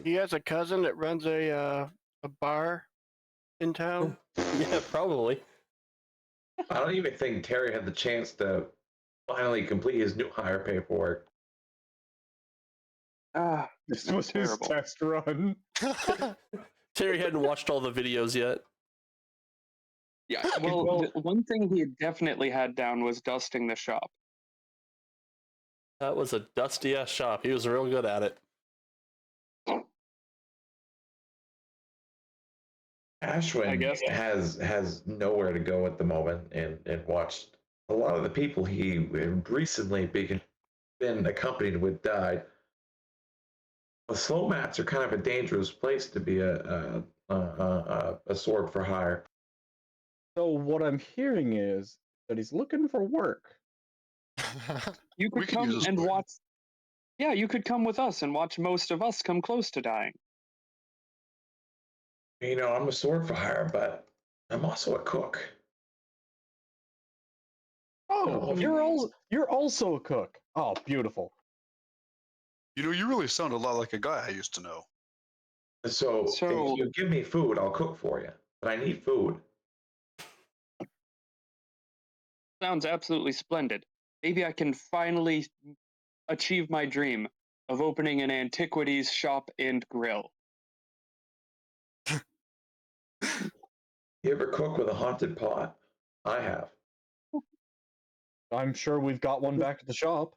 He has a cousin that runs a bar in town. Yeah, probably. I don't even think Terry had the chance to finally complete his new hire paperwork. Ah, This that's was his terrible. test run. Terry hadn't watched all the videos yet. Yeah, well, the one thing he definitely had down was dusting the shop. That was a dusty ass shop. He was real good at it. Ashwin guess. has nowhere to go at the moment, and watched a lot of the people he recently been accompanied with died. The slow mats are kind of a dangerous place to be a sword for hire. So what I'm hearing is that he's looking for work. You We could could use come a and sword. watch. Yeah, you could come with us and watch most of us come close to dying. You know, I'm a sword for hire, but I'm also a cook. Oh, you're also a cook. Oh, beautiful. You know, you really sound a lot like a guy I used to know. So So- if you give me food, I'll cook for you. But I need food. Sounds absolutely splendid. Maybe I can finally achieve my dream of opening an antiquities shop and grill. You ever cook with a haunted pot? I have. I'm sure we've got one back at the shop.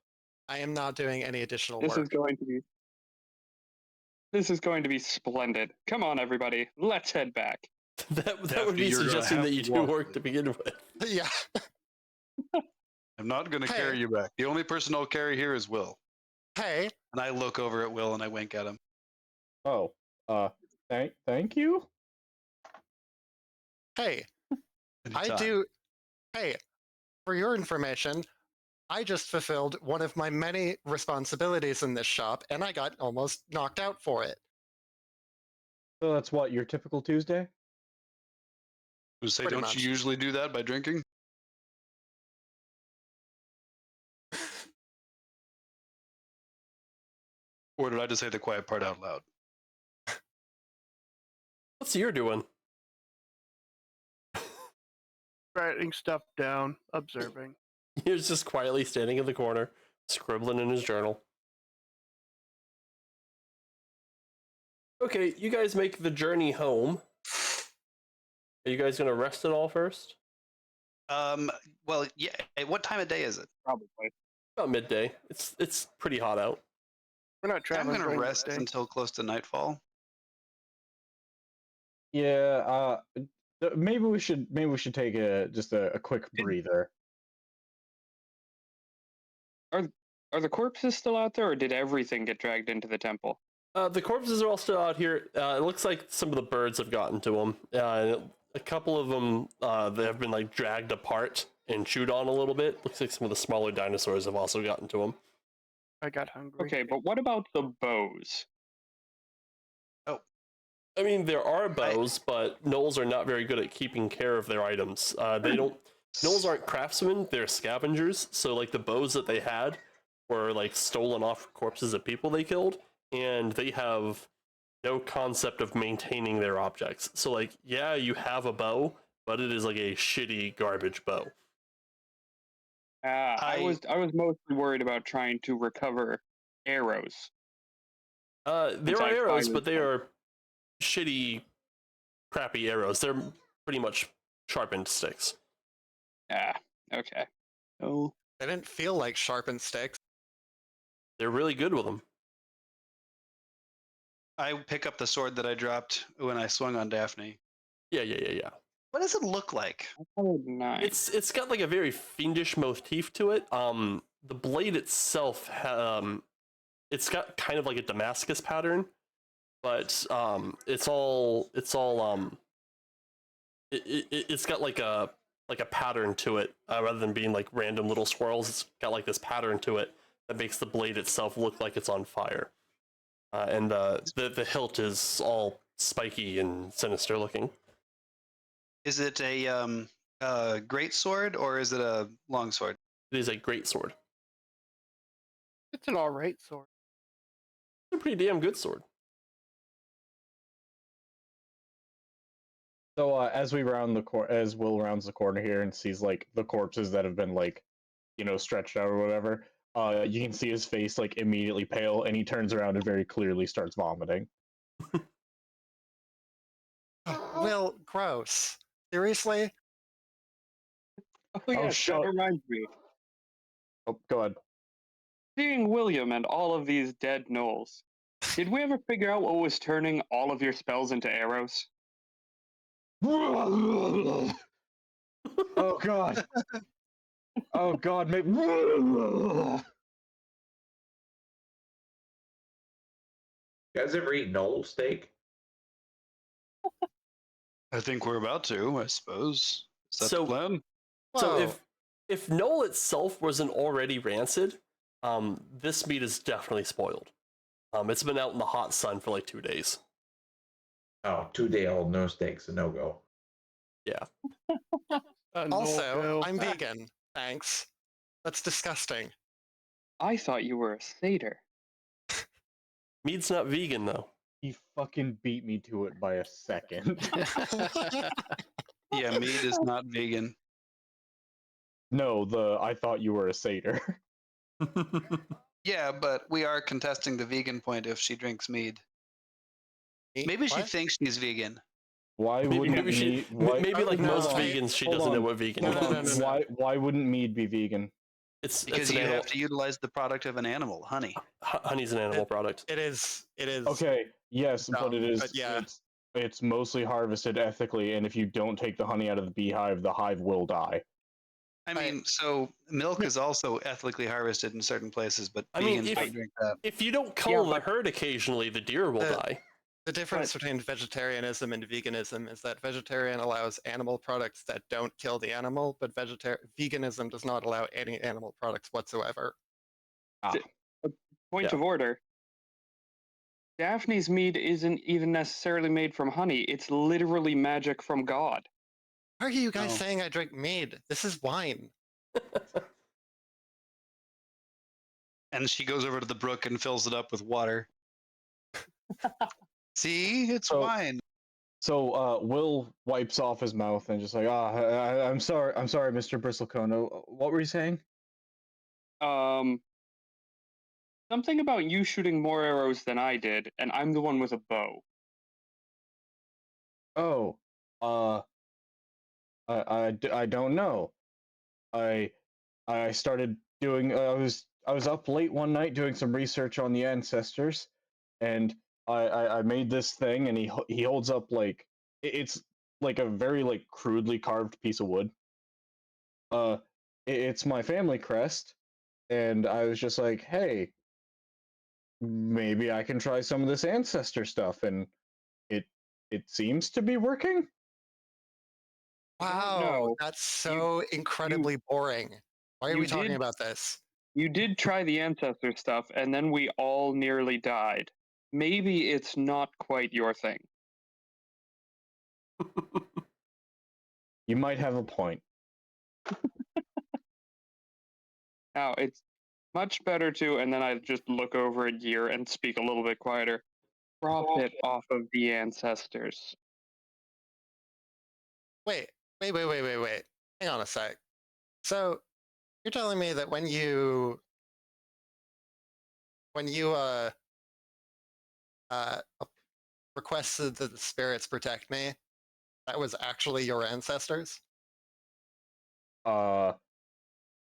I am not doing any additional This work. is going to be. This is going to be splendid. Come on, everybody, let's head back. That would Daphne, be you're gonna suggesting have that you to do walk work with to begin with. Yeah. I'm not going to Hey. carry you back. The only person I'll carry here is Will. Hey, And I look over at Will and I wink at him. Oh, thank you. hey, Anytime. I do. Hey, for your information, I just fulfilled one of my many responsibilities in this shop, and I got almost knocked out for it. So that's what your typical Tuesday. Say, Pretty don't much. you usually do that by drinking? Or did I just say the quiet part out loud? What's you're doing? Writing stuff down, observing. He was just quietly standing in the corner, scribbling in his journal. Okay, you guys make the journey home. Are you guys gonna rest at all first? Well, yeah. What time of day is it? Probably. About midday. It's pretty hot out. We're not I'm traveling. going to during the rest day. until close to nightfall. Yeah, maybe we should take a quick breather. Are the corpses still out there, or did everything get dragged into the temple? The corpses are all still out here. It looks like some of the birds have gotten to them. A couple of them they have been like dragged apart and chewed on a little bit. Looks like some of the smaller dinosaurs have also gotten to them. I got hungry. Okay, but what about the bows? I mean, there are bows, but gnolls are not very good at keeping care of their items. They don't. Gnolls aren't craftsmen; they're scavengers. So, like the bows that they had were like stolen off corpses of people they killed, and they have no concept of maintaining their objects. So, like, yeah, you have a bow, but it is like a shitty garbage bow. I was mostly worried about trying to recover arrows. There are I arrows, find but they them. are shitty, crappy arrows. They're pretty much sharpened sticks. Okay. Oh, They didn't feel like sharpened sticks. They're really good with them. I pick up the sword that I dropped when I swung on Daphne. Yeah. What does it look like? nice. It's got like a very fiendish motif to it. The blade itself, it's got kind of like a Damascus pattern, but it's got like a pattern to it rather than being like random little swirls. It's got like this pattern to it that makes the blade itself look like it's on fire, and the hilt is all spiky and sinister looking. Is it a great sword or is it a long sword? It is a great sword. It's an alright sword. It's a pretty damn good sword. So as Will rounds the corner here and sees like the corpses that have been like, stretched out or whatever, you can see his face like immediately pale, and he turns around and very clearly starts vomiting. Will, gross. Seriously? Oh yes, shut- that reminds me. Oh, go ahead. Seeing William and all of these dead gnolls, did we ever figure out what was turning all of your spells into arrows? Oh god. Oh god, maybe. You guys ever eat Gnoll steak? I think we're about to, I suppose. Is that So- the plan? So Whoa. if Gnoll itself wasn't already rancid, this meat is definitely spoiled. It's been out in the hot sun for like 2 days. Oh, 2-day-old no steak's a no-go. Yeah. Also, No. I'm vegan. Thanks. That's disgusting. I thought you were a satyr. Meat's not vegan though. He fucking beat me to it by a second. Yeah, meat is not vegan. No, I thought you were a satyr. Yeah, but we are contesting the vegan point if she drinks mead. Maybe she What? thinks she's vegan. Why maybe wouldn't maybe, mead? Why, maybe like no, most wait, vegans, she hold doesn't know on. what vegan hold is. No, on, no, no. Why wouldn't mead be vegan? It's Because an you animal. have to utilize the product of an animal, honey. Honey's an animal product. It is. Okay, yes, but it is. but yeah. It's mostly harvested ethically, and if you don't take the honey out of the hive will die. I Right. mean, so milk is also ethically harvested in certain places, but I mean, vegans don't drink that. If you don't cull the but- herd occasionally, the deer will The- die. The difference between vegetarianism and veganism is that vegetarian allows animal products that don't kill the animal, but veganism does not allow any animal products whatsoever. Point Yeah. of order. Daphne's mead isn't even necessarily made from honey. It's literally magic from God. How are you guys No. saying I drink mead? This is wine. And she goes over to the brook and fills it up with water. See, it's So- wine. So Will wipes off his mouth and just like, I'm sorry, Mr. Bristlecone. What were you saying? Something about you shooting more arrows than I did, and I'm the one with a bow. Oh, I don't know. I started doing. I was up late one night doing some research on the ancestors, and I made this thing, and he holds up like it's like a very like crudely carved piece of wood. It's my family crest, and I was just like, hey, maybe I can try some of this ancestor stuff, and it seems to be working. Wow, know. that's so incredibly boring. Why are you we talking did- about this? You did try the ancestor stuff, and then we all nearly died. Maybe it's not quite your thing. You might have a point. Now, it's much better to, and then I just look over at Gear and speak a little bit quieter. Profit off of the ancestors. Wait. Hang on a sec. So, you're telling me that when you uh requested that the spirits protect me, that was actually your ancestors?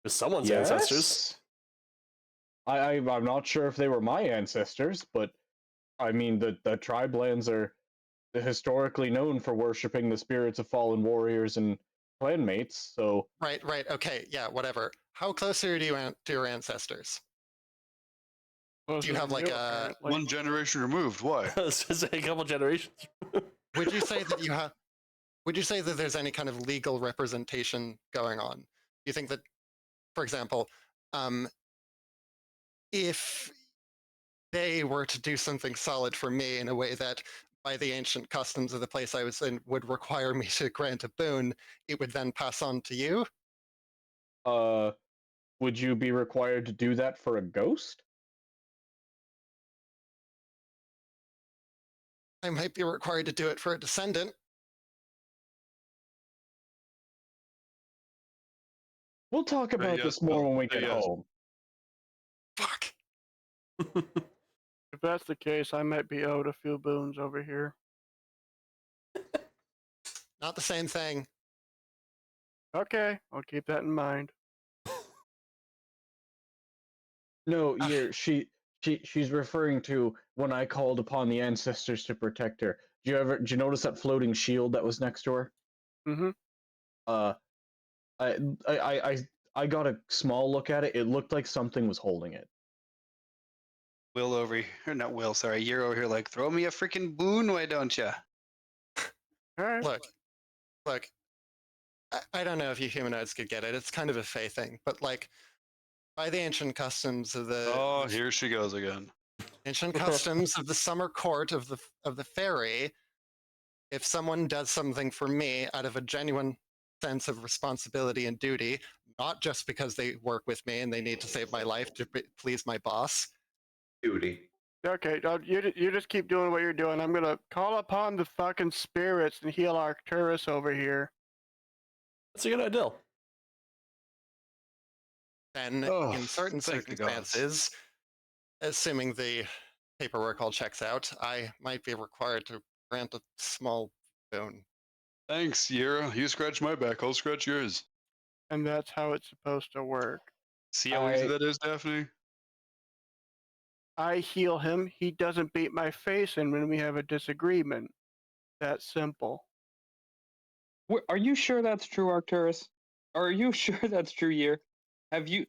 Someone's ancestors. Yes. I'm not sure if they were my ancestors, but I mean the tribe lands are historically known for worshiping the spirits of fallen warriors and clanmates. So Right, okay, yeah, whatever. How close are you to your ancestors? Do you have like a... One generation removed. Why? It's a couple generations. Would you say that you have... Would you say that there's any kind of legal representation going on? Do you think that, for example, if they were to do something solid for me in a way that, by the ancient customs of the place I was in, would require me to grant a boon, it would then pass on to you? would you be required to do that for a ghost? I might be required to do it for a descendant. We'll talk about yes, this more Will. when we Say get yes. home. Fuck. If that's the case, I might be owed a few boons over here. Not the same thing. Okay, I'll keep that in mind. No, she's referring to when I called upon the ancestors to protect her. Did you notice that floating shield that was next to her? Mm-hmm. I got a small look at it. It looked like something was holding it. Will over here, or not Will, sorry, you're over here like, throw me a freaking boon, why don't you? All right. Look, I don't know if you humanoids could get it. It's kind of a Fey thing, but like, by the ancient customs of the Oh, here she goes again. ancient customs of the summer court of the fairy, if someone does something for me out of a genuine sense of responsibility and duty, not just because they work with me and they need to save my life to please my boss. Duty. Okay, you just keep doing what you're doing. I'm gonna call upon the fucking spirits and heal Arcturus over here. That's a good idea. Then, Oh, in certain thank the gods. circumstances, assuming the paperwork all checks out, I might be required to grant a small boon. Thanks, Yira. You scratch my back, I'll scratch yours. And that's how it's supposed to work. See how easy that is, Daphne? I heal him, he doesn't beat my face in when we have a disagreement. That simple. Are you sure that's true, Arcturus? Are you sure that's true, Year? Have you,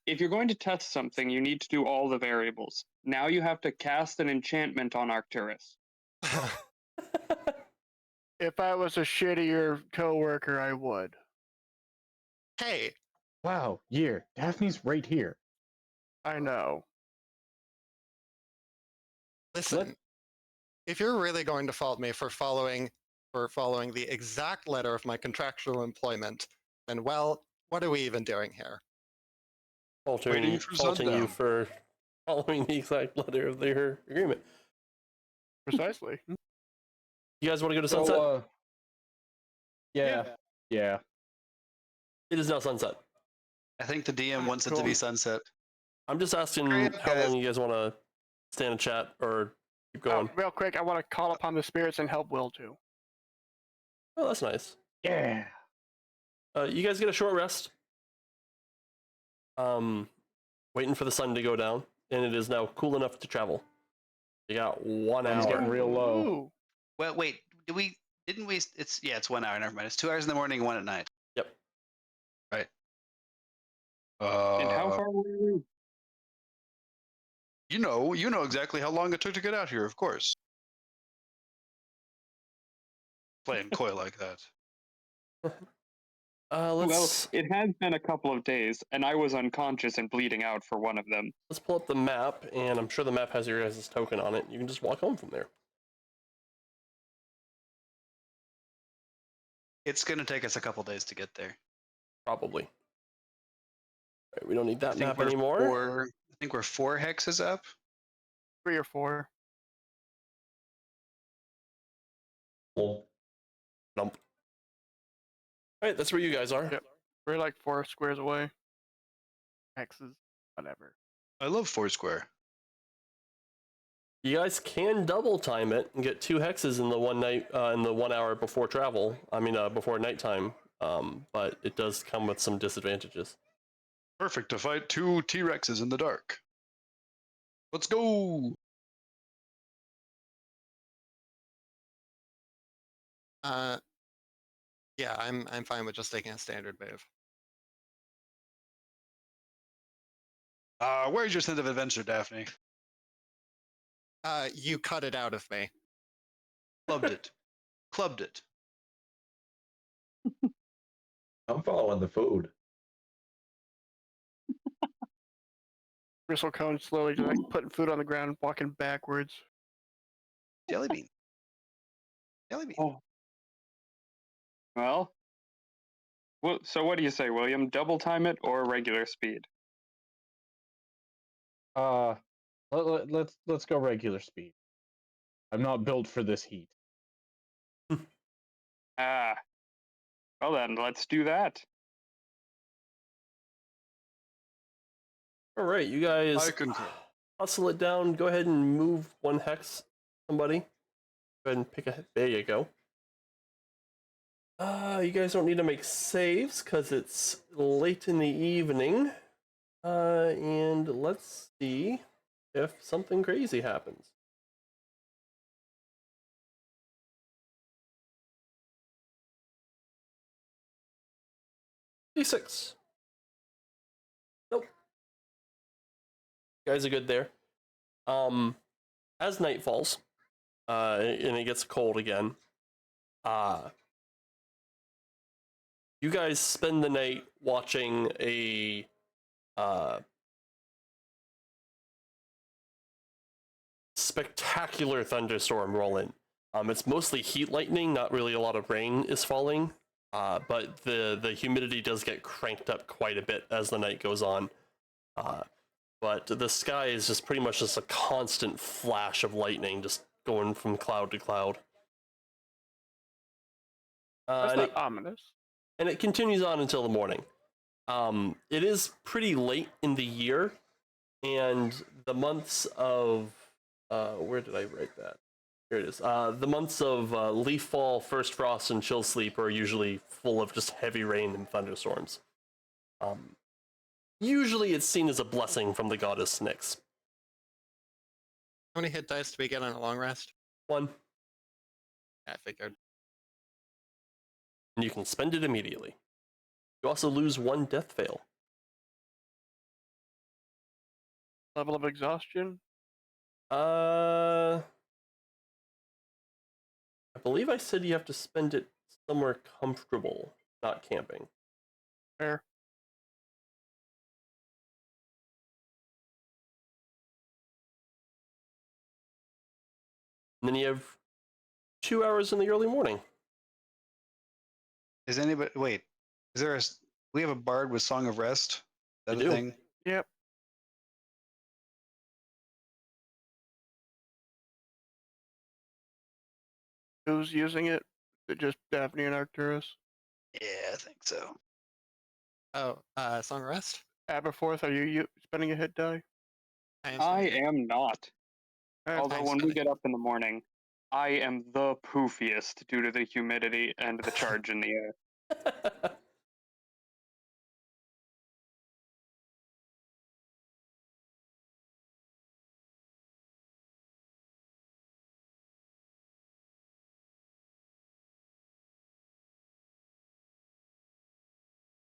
if you're going to test something, you need to do all the variables. Now you have to cast an enchantment on Arcturus. If I was a shittier coworker, I would. Hey, Wow, Daphne's right here. I know. listen. If you're really going to fault me for following for following the exact letter of my contractual employment, then, well, what are we even doing here? Waiting for Faulting you sundown. for following the exact letter of their agreement. Precisely. You guys want to go to So, sunset? yeah. It is now sunset. I think the DM wants it to Cool. be sunset. I'm just asking Hurry up, how guys. long you guys want to stand and chat or keep going. Real quick, I want to call upon the spirits and help Will too. Oh, that's nice. Yeah. You guys get a short rest. Waiting for the sun to go down, and it is now cool enough to travel. You got 1 Sun's hour. getting real low. Ooh. Well, wait. Didn't we? It's 1 hour. Never mind. It's 2 hours in the morning, 1 at night. Yep. Right. And how far were we? You know exactly how long it took to get out here, of course. Playing coy like that. Well, Let's it has been a couple of days, and I was unconscious and bleeding out for one of them. pull up the map, and I'm sure the map has your guys' token on it. You can just walk home from there. It's gonna take us a couple days to get there. Probably. Right, we don't need that map we're anymore. I think we're 4 hexes up. 3 or 4. Nope. Alright, that's where you guys are. Yep. We're like 4 squares away. Hexes, whatever. I love Foursquare. You guys can double time it and get 2 hexes in the one night, in the 1 hour before travel. Before nighttime. But it does come with some disadvantages. Perfect to fight 2 T-Rexes in the dark. Let's go! Yeah, I'm fine with just taking a standard move. Where's your sense of adventure, Daphne? You cut it out of me. Clubbed it. Clubbed it. I'm following the food. Bristlecone slowly just like putting food on the ground, walking backwards. Jelly bean. Jelly bean. Oh. Well, so what do you say, William? Double time it or regular speed? Let's go regular speed. I'm not built for this heat. Ah. Well then, let's do that. Alright, you guys I concur. hustle it down. Go ahead and move 1 hex, somebody. Go ahead and pick a... There you go. You guys don't need to make saves, because it's late in the evening. And let's see if something crazy happens. D6. Nope. You guys are good there. As night falls, and it gets cold again, you guys spend the night watching a spectacular thunderstorm roll in. It's mostly heat lightning, not really a lot of rain is falling, but the humidity does get cranked up quite a bit as the night goes on. But the sky is just pretty much just a constant flash of lightning, just going from cloud to cloud. That's not ominous. And it continues on until the morning. It is pretty late in the year, and the months of where did I write that? Here it is. The months of leaf fall, first frost, and chill sleep are usually full of just heavy rain and thunderstorms. Usually it's seen as a blessing from the goddess Nyx. How many hit dice do we get on a long rest? 1. I figured. And you can spend it immediately. You also lose 1 death fail. Level of exhaustion. I believe I said you have to spend it somewhere comfortable, not camping. Fair. And then you have 2 hours in the early morning. Is anybody wait? Is there we have a bard with Song of Rest? Is that We a do. thing? Yep. Who's using it? Is it just Daphne and Arcturus? Yeah, I think so. Oh, Song of Rest? Aberforth, are you spending a hit die? I am I spending it. am not. Alright, Although I'm when we spending get up in the morning, I am the poofiest due to the humidity and the charge in the air.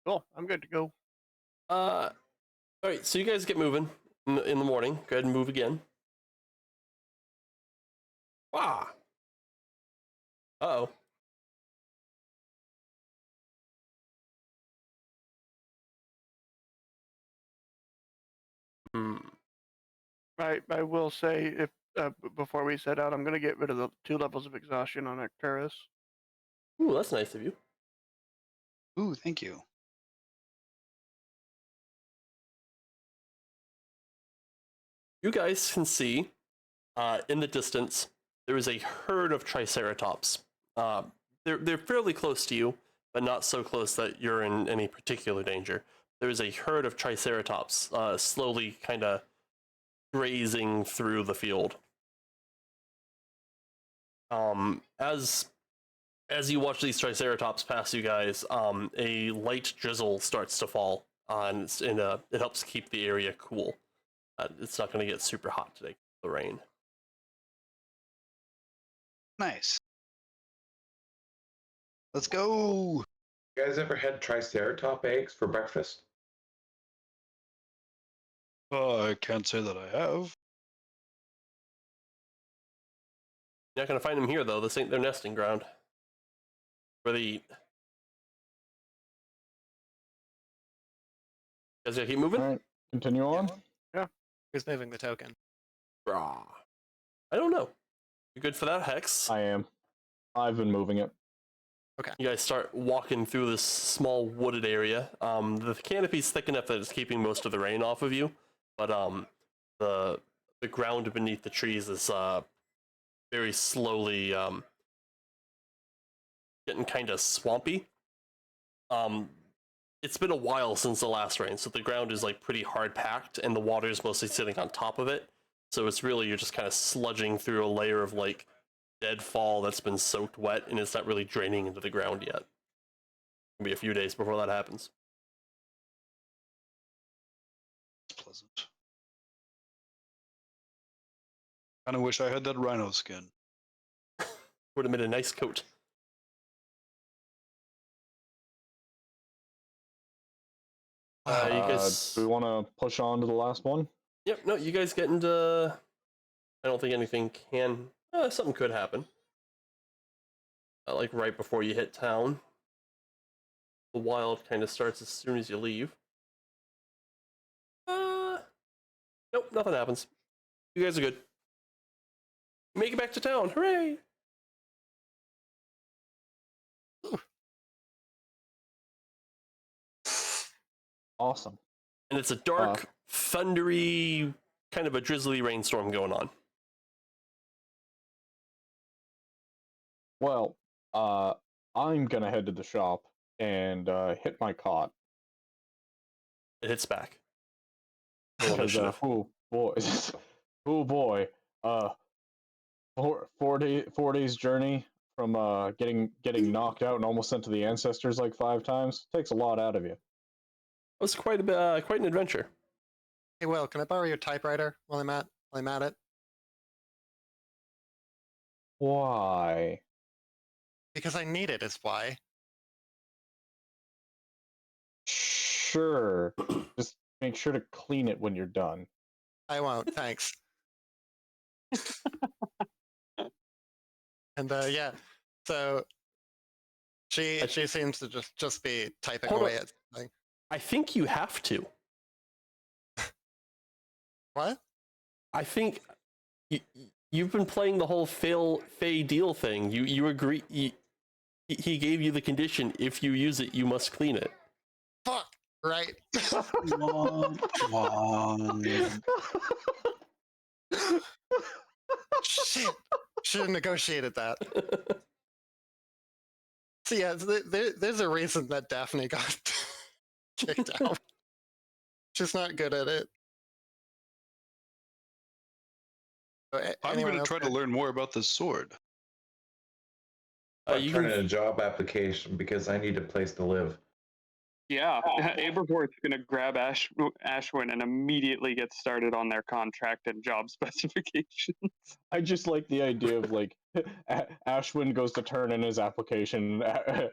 cool. I'm good to go. All right, so you guys get moving in the morning. Go ahead and move again. Ah. Uh-oh. Hmm. I will say, if before we set out, I'm going to get rid of the 2 levels of exhaustion on Arcturus. Ooh, that's nice of you. Ooh, thank you. You guys can see in the distance there is a herd of Triceratops. They're fairly close to you, but not so close that you're in any particular danger. There is a herd of Triceratops slowly kind of grazing through the field. As you watch these Triceratops pass you guys, a light drizzle starts to fall, and it helps keep the area cool. It's not going to get super hot today, the rain. Nice. Let's go. You guys ever had triceratop eggs for breakfast? I can't say that I have. You're not going to find them here, though. This ain't their nesting ground. Where they eat. You guys gotta keep moving? All right, continue on. Who's moving the token? Rah. I don't know. You good for that, Hex? I am. I've been moving it. You guys start walking through this small wooded area. The canopy's thick enough that it's keeping most of the rain off of you, but the ground beneath the trees is very slowly getting kind of swampy. It's been a while since the last rain, so the ground is like pretty hard packed, and the water is mostly sitting on top of it. So it's really, you're just kind of sludging through a layer of like deadfall that's been soaked wet, and it's not really draining into the ground yet. It'll be a few days before that happens. It's pleasant. Kind of wish I had that rhino skin. Would have made a nice coat. You guys. Do we want to push on to the last one? Yep. No, you guys get into. I don't think anything can. Something could happen. Like right before you hit town. The wild kind of starts as soon as you leave. Nope, nothing happens. You guys are good. Make it back to town. Hooray! Awesome. And it's a dark, thundery, kind of a drizzly rainstorm going on. Well, I'm gonna head to the shop and hit my cot. It hits back. Because oh boy, oh boy, 4 days journey from getting knocked out and almost sent to the ancestors like 5 times takes a lot out of you. It was quite an adventure. Hey, Will, can I borrow your typewriter while I'm at it? Why? Because I need it, is why. Sure. Just make sure to clean it when you're done. I won't, thanks. And yeah, so she seems to just be typing Hold away on. at something. I think you have to. What? I think you've been playing the whole Fey deal thing. You agree. He gave you the condition: if you use it, you must clean it. Fuck, right? Womp, womp. Shit. Should have negotiated that. So yeah, there's a reason that Daphne got kicked out. She's not good at it. I'm Anyone going to else try to got- learn more about this sword. I'm You turning can in a job application because I need a place to live. Yeah, Aberforth's gonna grab Ashwin and immediately get started on their contract and job specifications. I just like the idea of like Ashwin goes to turn in his application,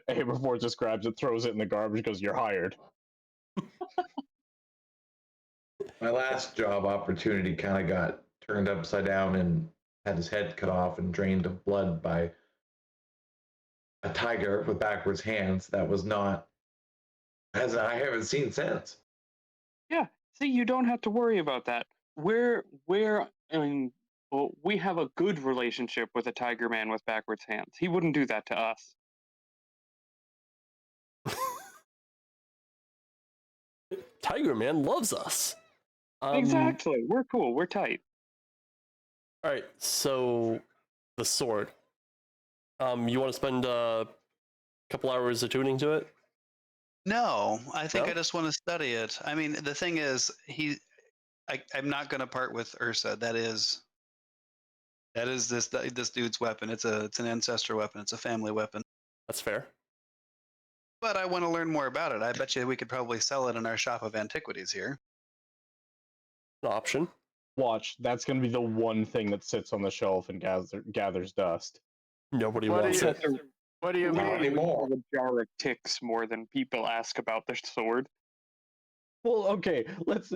Aberforth just grabs it, throws it in the garbage, goes, "You're hired." My last job opportunity kind of got turned upside down and had his head cut off and drained of blood by a tiger with backwards hands. That was not, as I haven't seen since. Yeah, see, you don't have to worry about that. I mean, well, we have a good relationship with a tiger man with backwards hands. He wouldn't do that to us. Tiger Man loves us. Exactly. We're cool. We're tight. All right, so the sword. You want to spend a couple hours attuning to it? No, I think No? I just want to study it. I mean, the thing is, I'm not going to part with Ursa. That is this dude's weapon. It's an ancestor weapon. It's a family weapon. That's fair. But I want to learn more about it. I bet you we could probably sell it in our shop of antiquities here. An option. Watch, that's gonna be the one thing that sits on the shelf and gathers dust. Nobody What do wants you- it. What do you Not mean? anymore. A jar of ticks more than people ask about the sword. Well, okay, let's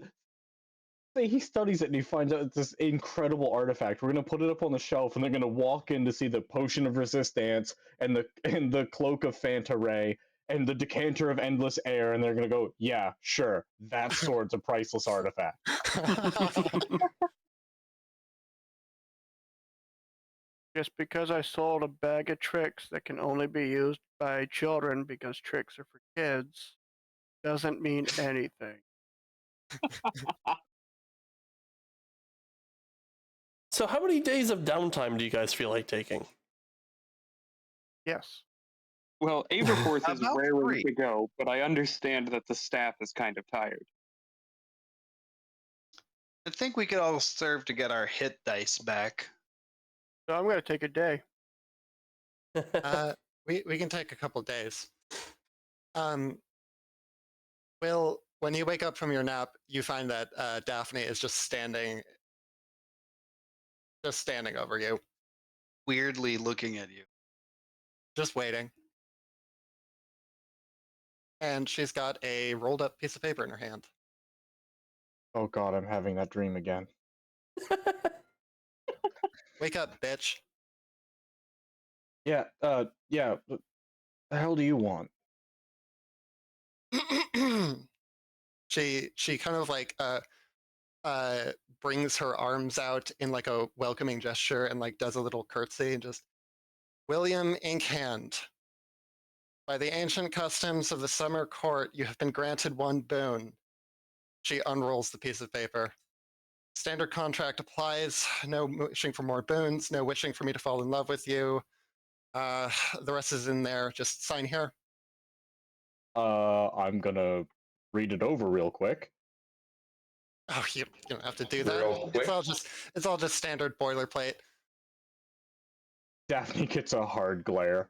say he studies it and he finds out it's this incredible artifact. We're gonna put it up on the shelf, and they're gonna walk in to see the potion of resistance and the cloak of Phanta Ray and the decanter of endless air, and they're gonna go, "Yeah, sure, that sword's a priceless artifact." Just because I sold a bag of tricks that can only be used by children because tricks are for kids doesn't mean anything. So, how many days of downtime do you guys feel like taking? Yes. Well, Aberforth is About raring 3. to go, but I understand that the staff is kind of tired. I think we could all serve to get our hit dice back. So I'm going to take a day. We can take a couple days. Will, when you wake up from your nap, you find that Daphne is just standing over you, Weirdly looking at you. just waiting. And she's got a rolled up piece of paper in her hand. Oh god, I'm having that dream again. Wake up, bitch. Yeah, yeah. What the hell do you want? She kind of like brings her arms out in like a welcoming gesture and like does a little curtsy and just, William Inkhand, by the ancient customs of the summer court, you have been granted one boon. She unrolls the piece of paper. Standard contract applies. No wishing for more boons. No wishing for me to fall in love with you. The rest is in there. Just sign here. I'm gonna read it over real quick. Oh, you don't have to do Real that. quick. It's all just standard boilerplate. Daphne gets a hard glare.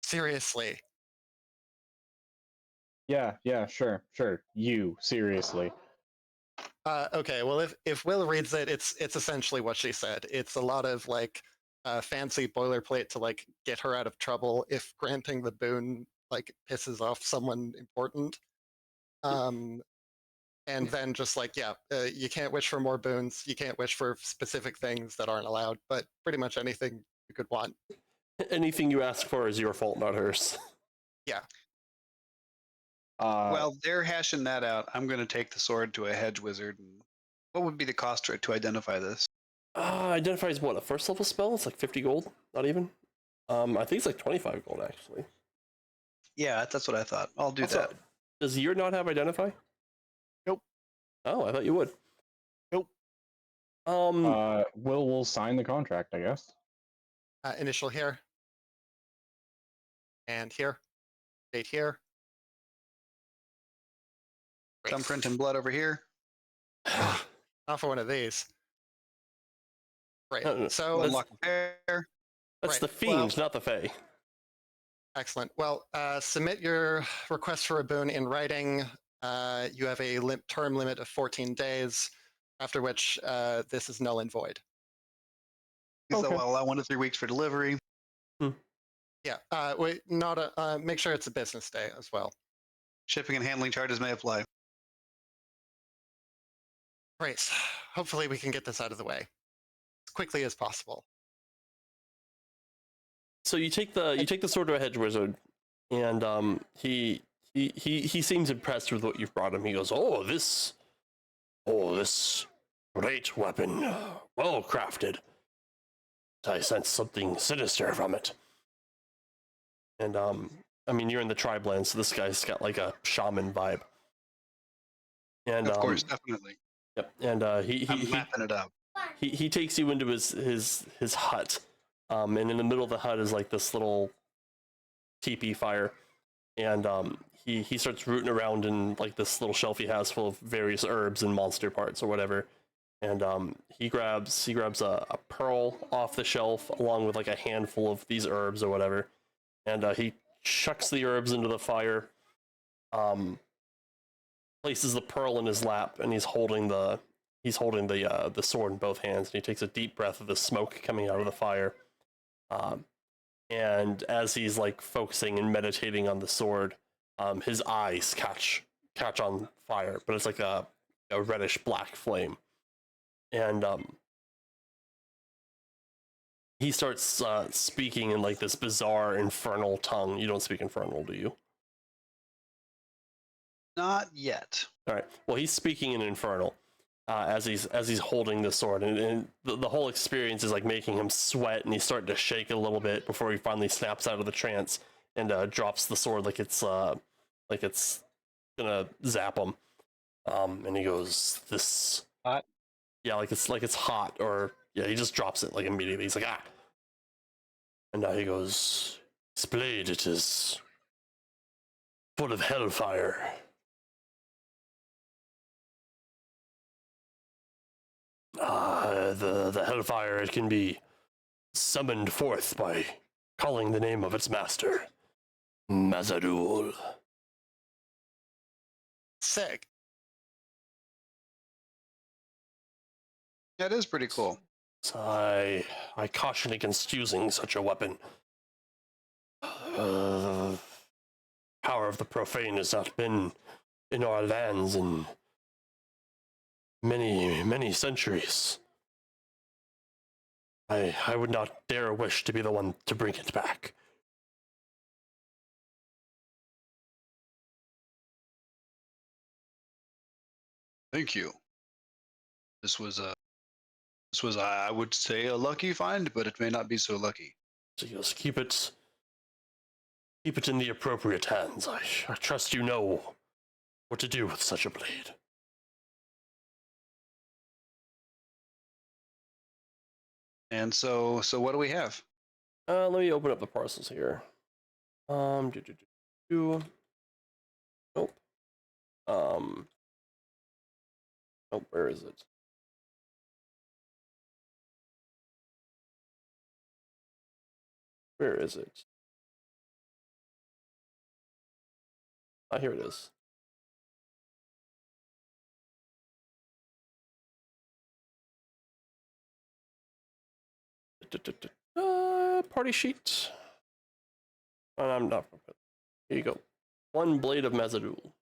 Seriously. Yeah, sure. You, seriously. Okay, well, if Will reads it, it's essentially what she said. It's a lot of like fancy boilerplate to like get her out of trouble if granting the boon like pisses off someone important. And then just like, yeah, you can't wish for more boons. You can't wish for specific things that aren't allowed, but pretty much anything you could want. Anything you ask for is your fault, not hers. Yeah. While they're hashing that out, I'm going to take the sword to a hedge wizard. And what would be the cost to identify this? Identifies what, a first level spell? It's like 50 gold? Not even? I think it's like 25 gold actually. Yeah, that's what I thought. I'll do Also, that. does your not have identify? Nope. Oh, I thought you would. Nope. We'll sign the contract, I guess. Initial here. And here. Date here. Thumbprint and blood over here. Not for one of these. Right. No, So Unlock a pair. that's right, the fiend, not the fae. excellent. Well, submit your request for a boon in writing. You have a term limit of 14 days, after which this is null and void. So Okay. I'll allow 1 to 3 weeks for delivery. Yeah. Wait, not a. Make sure it's a business day as well. Shipping and handling charges may apply. Great. Hopefully, we can get this out of the way as quickly as possible. So you take the sword to a hedge wizard, and he seems impressed with what you've brought him. He goes, "Oh, this great weapon, well crafted. I sense something sinister from it." And I mean, you're in the tribe land, so this guy's got like a shaman vibe. And Of course, definitely. yep. And I'm lapping it up. he takes you into his hut, and in the middle of the hut is like this little teepee fire, and he starts rooting around in like this little shelf he has full of various herbs and monster parts or whatever, and he grabs a pearl off the shelf along with like a handful of these herbs or whatever, and he chucks the herbs into the fire, places the pearl in his lap, and he's holding the sword in both hands, and he takes a deep breath of the smoke coming out of the fire. And as he's like focusing and meditating on the sword, his eyes catch on fire, but it's like a reddish black flame. And he starts speaking in like this bizarre infernal tongue. You don't speak infernal, do you? Not yet. All right. Well, he's speaking in infernal as he's holding the sword, and the whole experience is like making him sweat, and he's starting to shake a little bit before he finally snaps out of the trance and drops the sword like it's gonna zap him. And he goes, "This hot." Yeah, like it's hot, or yeah, he just drops it like immediately. He's like, ah. And now he goes, "This blade, it is full of hellfire. The hellfire, it can be summoned forth by calling the name of its master, Mazadul." Sick. That is pretty cool. So I caution against using such a weapon. Power of the profane has not been in our lands in many centuries. I would not dare wish to be the one to bring it back. Thank you. This was I would say a lucky find, but it may not be so lucky. So just keep it in the appropriate hands. I trust you know what to do with such a blade. And so what do we have? Let me open up the parcels here. Nope. Nope, where is it? Where is it? Ah, here it is. Party sheet. I'm not. Here you go. One blade of Mazadul.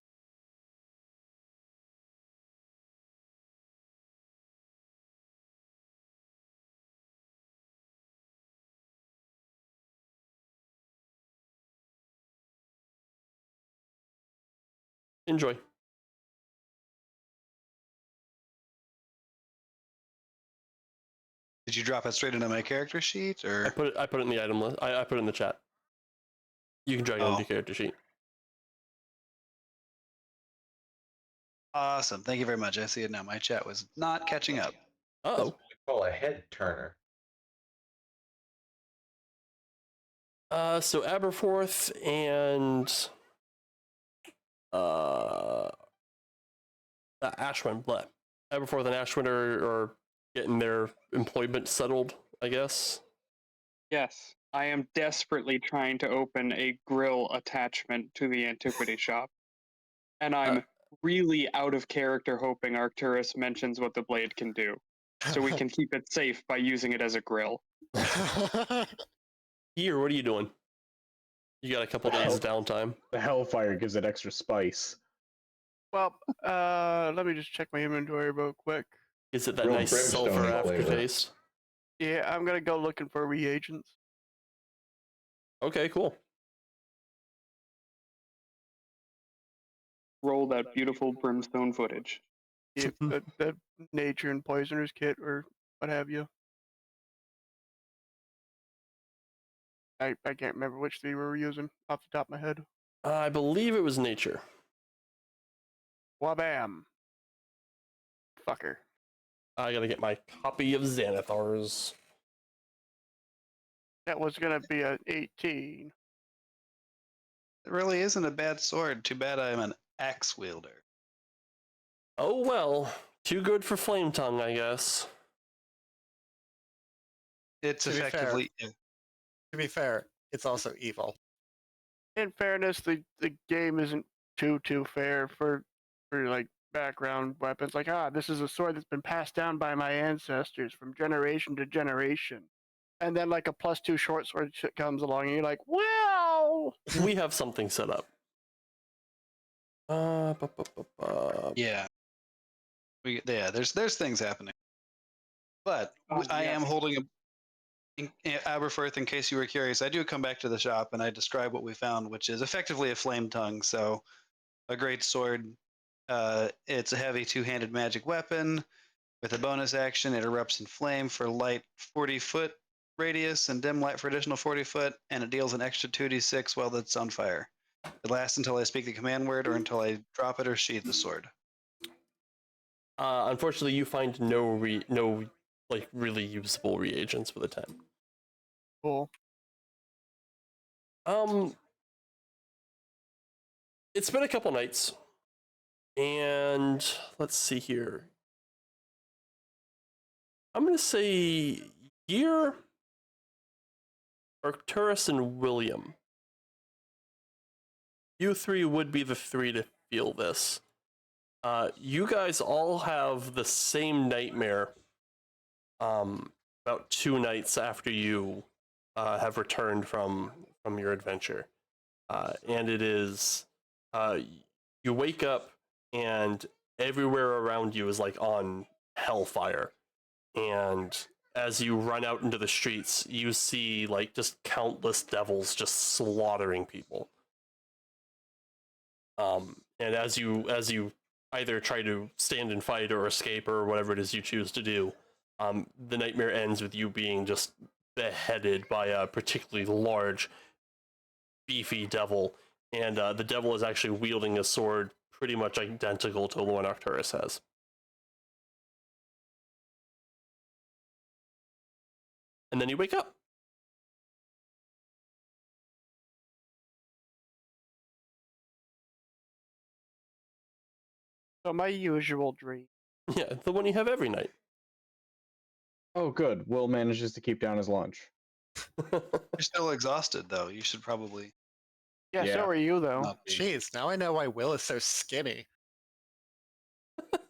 Enjoy. Did you drop it straight into my character sheet, I or? put it in the item list. I put it in the chat. You can drag it onto your character sheet. Awesome. Thank you very much. I see it now. My chat was not catching up. Uh That's oh. what we call a head turner. So Aberforth and Ashwin, bleh. Aberforth and Ashwin are getting their employment settled, I guess. Yes, I am desperately trying to open a grill attachment to the antiquity shop. And I'm really out of character hoping Arcturus mentions what the blade can do. So we can keep it safe by using it as a grill. Here, what are you doing? You got a couple days of downtime. The Hellfire gives it extra spice. Well, let me just check my inventory real quick. Is it that Real nice brimstone sulfur flavor. aftertaste? Yeah, I'm gonna go looking for reagents. Okay, cool. Roll that beautiful brimstone footage. Yeah, the nature and poisoners kit or what have you. I can't remember which three we were using off the top of my head. I believe it was nature. Wabam. Fucker. I gotta get my copy of Xanathar's. That was gonna be an 18. It really isn't a bad sword. Too bad I'm an axe wielder. Oh well, too good for Flame Tongue, I guess. It's To be fair. effectively. To be fair, it's also evil. In fairness, the game isn't too fair for like background weapons. Like, this is a sword that's been passed down by my ancestors from generation to generation. And then like a +2 short sword shit comes along and you're like, well, We have something set up. Yeah. There's things happening. But I yes. am holding Aberforth, in case you were curious. I do come back to the shop and I describe what we found, which is effectively a flame tongue. So a great sword. It's a heavy two-handed magic weapon. With a bonus action, it erupts in flame for light 40-foot radius and dim light for additional 40 foot, and it deals an extra 2d6 while it's on fire. It lasts until I speak the command word or until I drop it or sheathe the sword. Unfortunately, you find no like really usable reagents for the 10. cool. It's been a couple nights, and let's see here. I'm gonna say Gear, Arcturus, and William. You three would be the three to feel this. You guys all have the same nightmare about 2 nights after you have returned from your adventure. And it is, you wake up and everywhere around you is like on hellfire. And as you run out into the streets, you see like just countless devils just slaughtering people. And as you either try to stand and fight or escape or whatever it is you choose to do, the nightmare ends with you being just beheaded by a particularly large, beefy devil. And the devil is actually wielding a sword pretty much identical to the one Arcturus has. And then you wake up. So my usual dream. Yeah, the one you have every night. Oh, good. Will manages to keep down his lunch. You're still exhausted, though. You should probably Yeah, Yeah. so are you though. not be. Jeez, now I know why Will is so skinny. Let's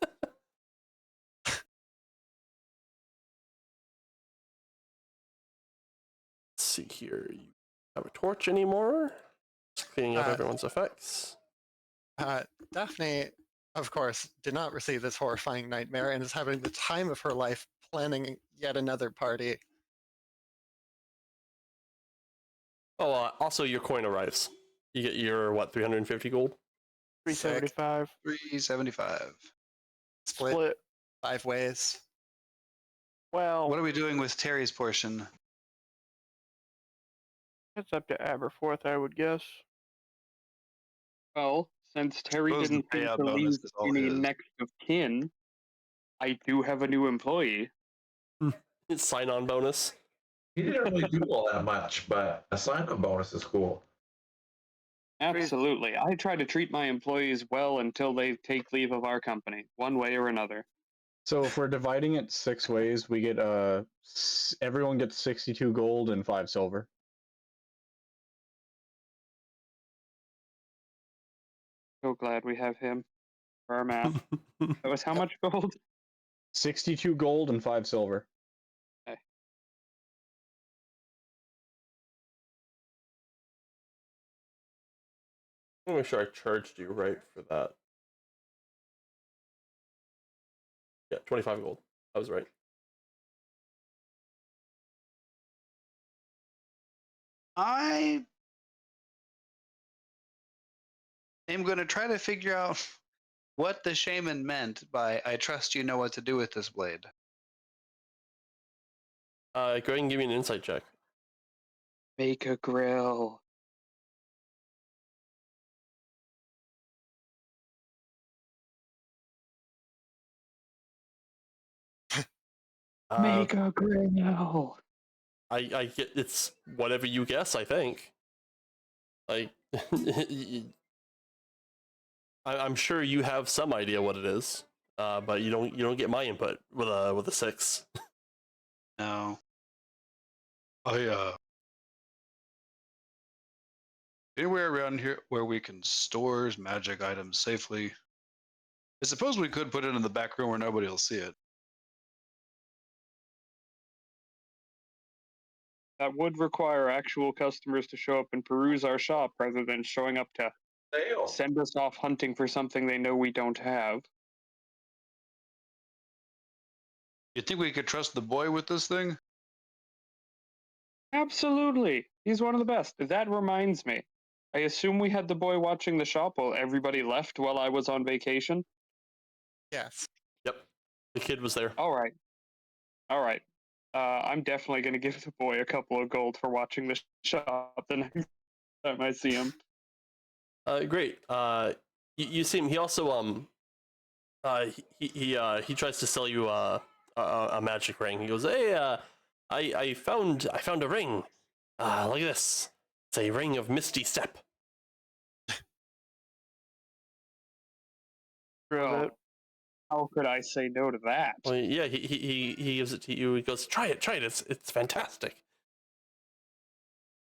see here. You have a torch anymore? Just cleaning up everyone's effects. Daphne, of course, did not receive this horrifying nightmare and is having the time of her life planning yet another party. Oh, also your coin arrives. You get your, what, 350 gold? 375. 375. Split Split. 5 ways. Well, What are we doing with Terry's portion? it's up to Aberforth, I would guess. Well, since Terry Suppose the didn't think payout to bonus leave is all any his. next of kin, I do have a new employee. Sign-on bonus. He didn't really do all that much, but a sign-on bonus is cool. Absolutely. I try to treat my employees well until they take leave of our company, one way or another. So if we're dividing it 6 ways, we get everyone gets 62 gold and 5 silver. So glad we have him for our math. That was how much gold? 62 gold and 5 silver. Okay. I want to make sure I charged you right for that. Yeah, 25 gold. I was right. I am going to try to figure out what the shaman meant by "I trust you know what to do with this blade." Go ahead and give me an insight check. Make a grill. Make a grill. I get it's whatever you guess. I think. Like, I'm sure you have some idea what it is, but you don't get my input with a 6. No. Anywhere around here where we can store magic items safely. I suppose we could put it in the back room where nobody will see it. That would require actual customers to show up and peruse our shop rather than showing up to send us off hunting for something they know we don't have. You think we could trust the boy with this thing? Absolutely. He's one of the best. That reminds me. I assume we had the boy watching the shop while everybody left while I was on vacation? Yes. Yep, the kid was there. All right. All right. I'm definitely going to give the boy a couple of gold for watching the shop the next time I see him. Great. You see him. He also he tries to sell you a magic ring. He goes, "Hey, I found a ring. Look at this. It's a ring of Misty Step." Well, how could I say no to that? Well, yeah, he gives it to you. He goes, "Try it. It's fantastic."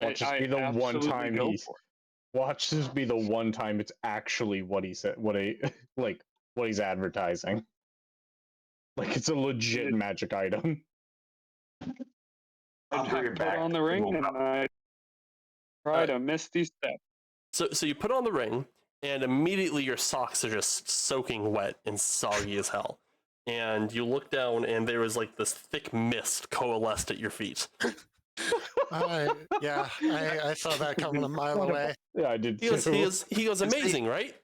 Watch this be the one absolutely time go he's. for it. Watch this be the one time it's actually what he said. What he's advertising. Like it's a legit magic item. I put on the ring and I tried a Misty Step. So you put on the ring, and immediately your socks are just soaking wet and soggy as hell. And you look down, and there is like this thick mist coalesced at your feet. Yeah, I saw that coming a mile away. Yeah, I did He goes, amazing, right?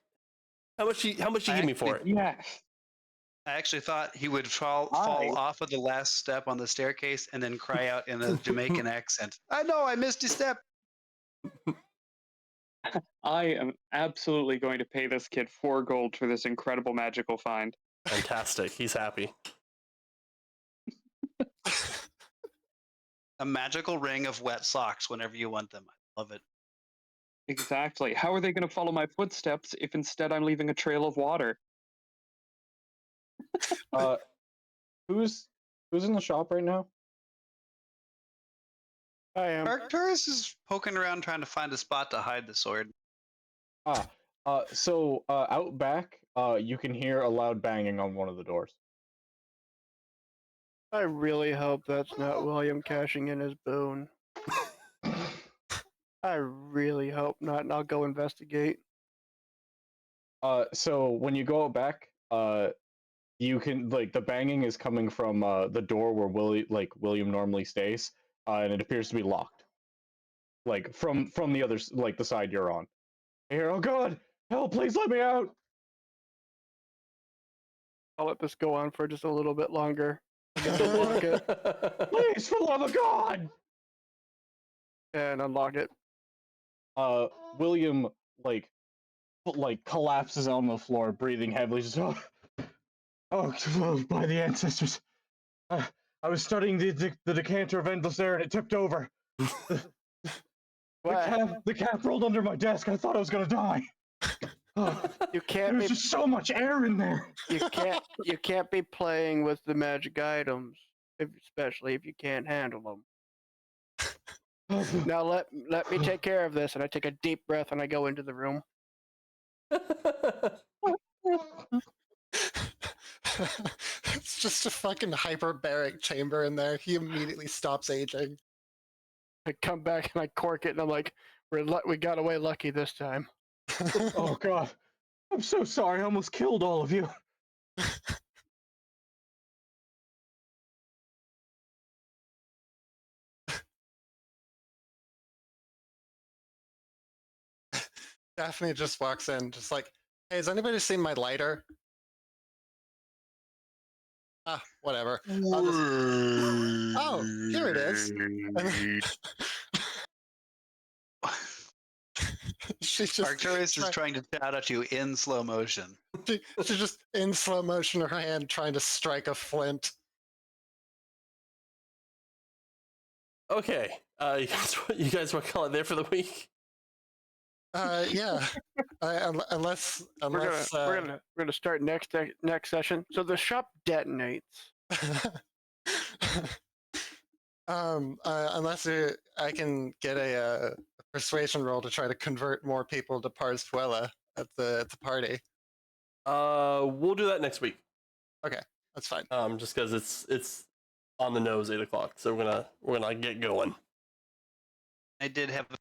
How much you give me for it? Yes. I actually thought he would fall off of the last step on the staircase and then cry out in a Jamaican accent, "I know, I missed a step." I am absolutely going to pay this kid 4 gold for this incredible magical find. Fantastic. He's happy. A magical ring of wet socks whenever you want them. I love it. Exactly. How are they going to follow my footsteps if instead I'm leaving a trail of water? Who's in the shop right now? I am. Arcturus is poking around trying to find a spot to hide the sword. So out back, you can hear a loud banging on one of the doors. I really hope that's not William cashing in his boon. I really hope not, and I'll go investigate. So when you go out back, you can the banging is coming from the door where William normally stays, and it appears to be locked. Like from the other the side you're on. Here, oh God, help! Please let me out. I'll let this go on for just a little bit longer. Unlock it Please, for the love of God! and unlock it. William like collapses on the floor, breathing heavily. Just oh, by the ancestors! I was studying the decanter of endless air, and it tipped over. The cap rolled under my desk. I thought I was gonna die. You can't There's be just so much air in there. you can't be playing with the magic items, especially if you can't handle them. Now let me take care of this, and I take a deep breath and I go into the room. It's just a fucking hyperbaric chamber in there. He immediately stops aging. I come back and I cork it, and I'm like, we got away lucky this time. Oh God, I'm so sorry. I almost killed all of you. Daphne just walks in, just like, hey, has anybody seen my lighter? Ah, whatever. Oh, here it is. She just Arcturus is trying to shout at you in slow motion. she's just in slow motion, her hand trying to strike a flint. Okay, you guys want to call it there for the week? Yeah. Unless We're gonna start next session. So the shop detonates. unless I can get a persuasion roll to try to convert more people to Pars Puella at the party. We'll do that next week. Okay, that's fine. Just because it's on the nose 8 o'clock, so we're gonna get going. I did have a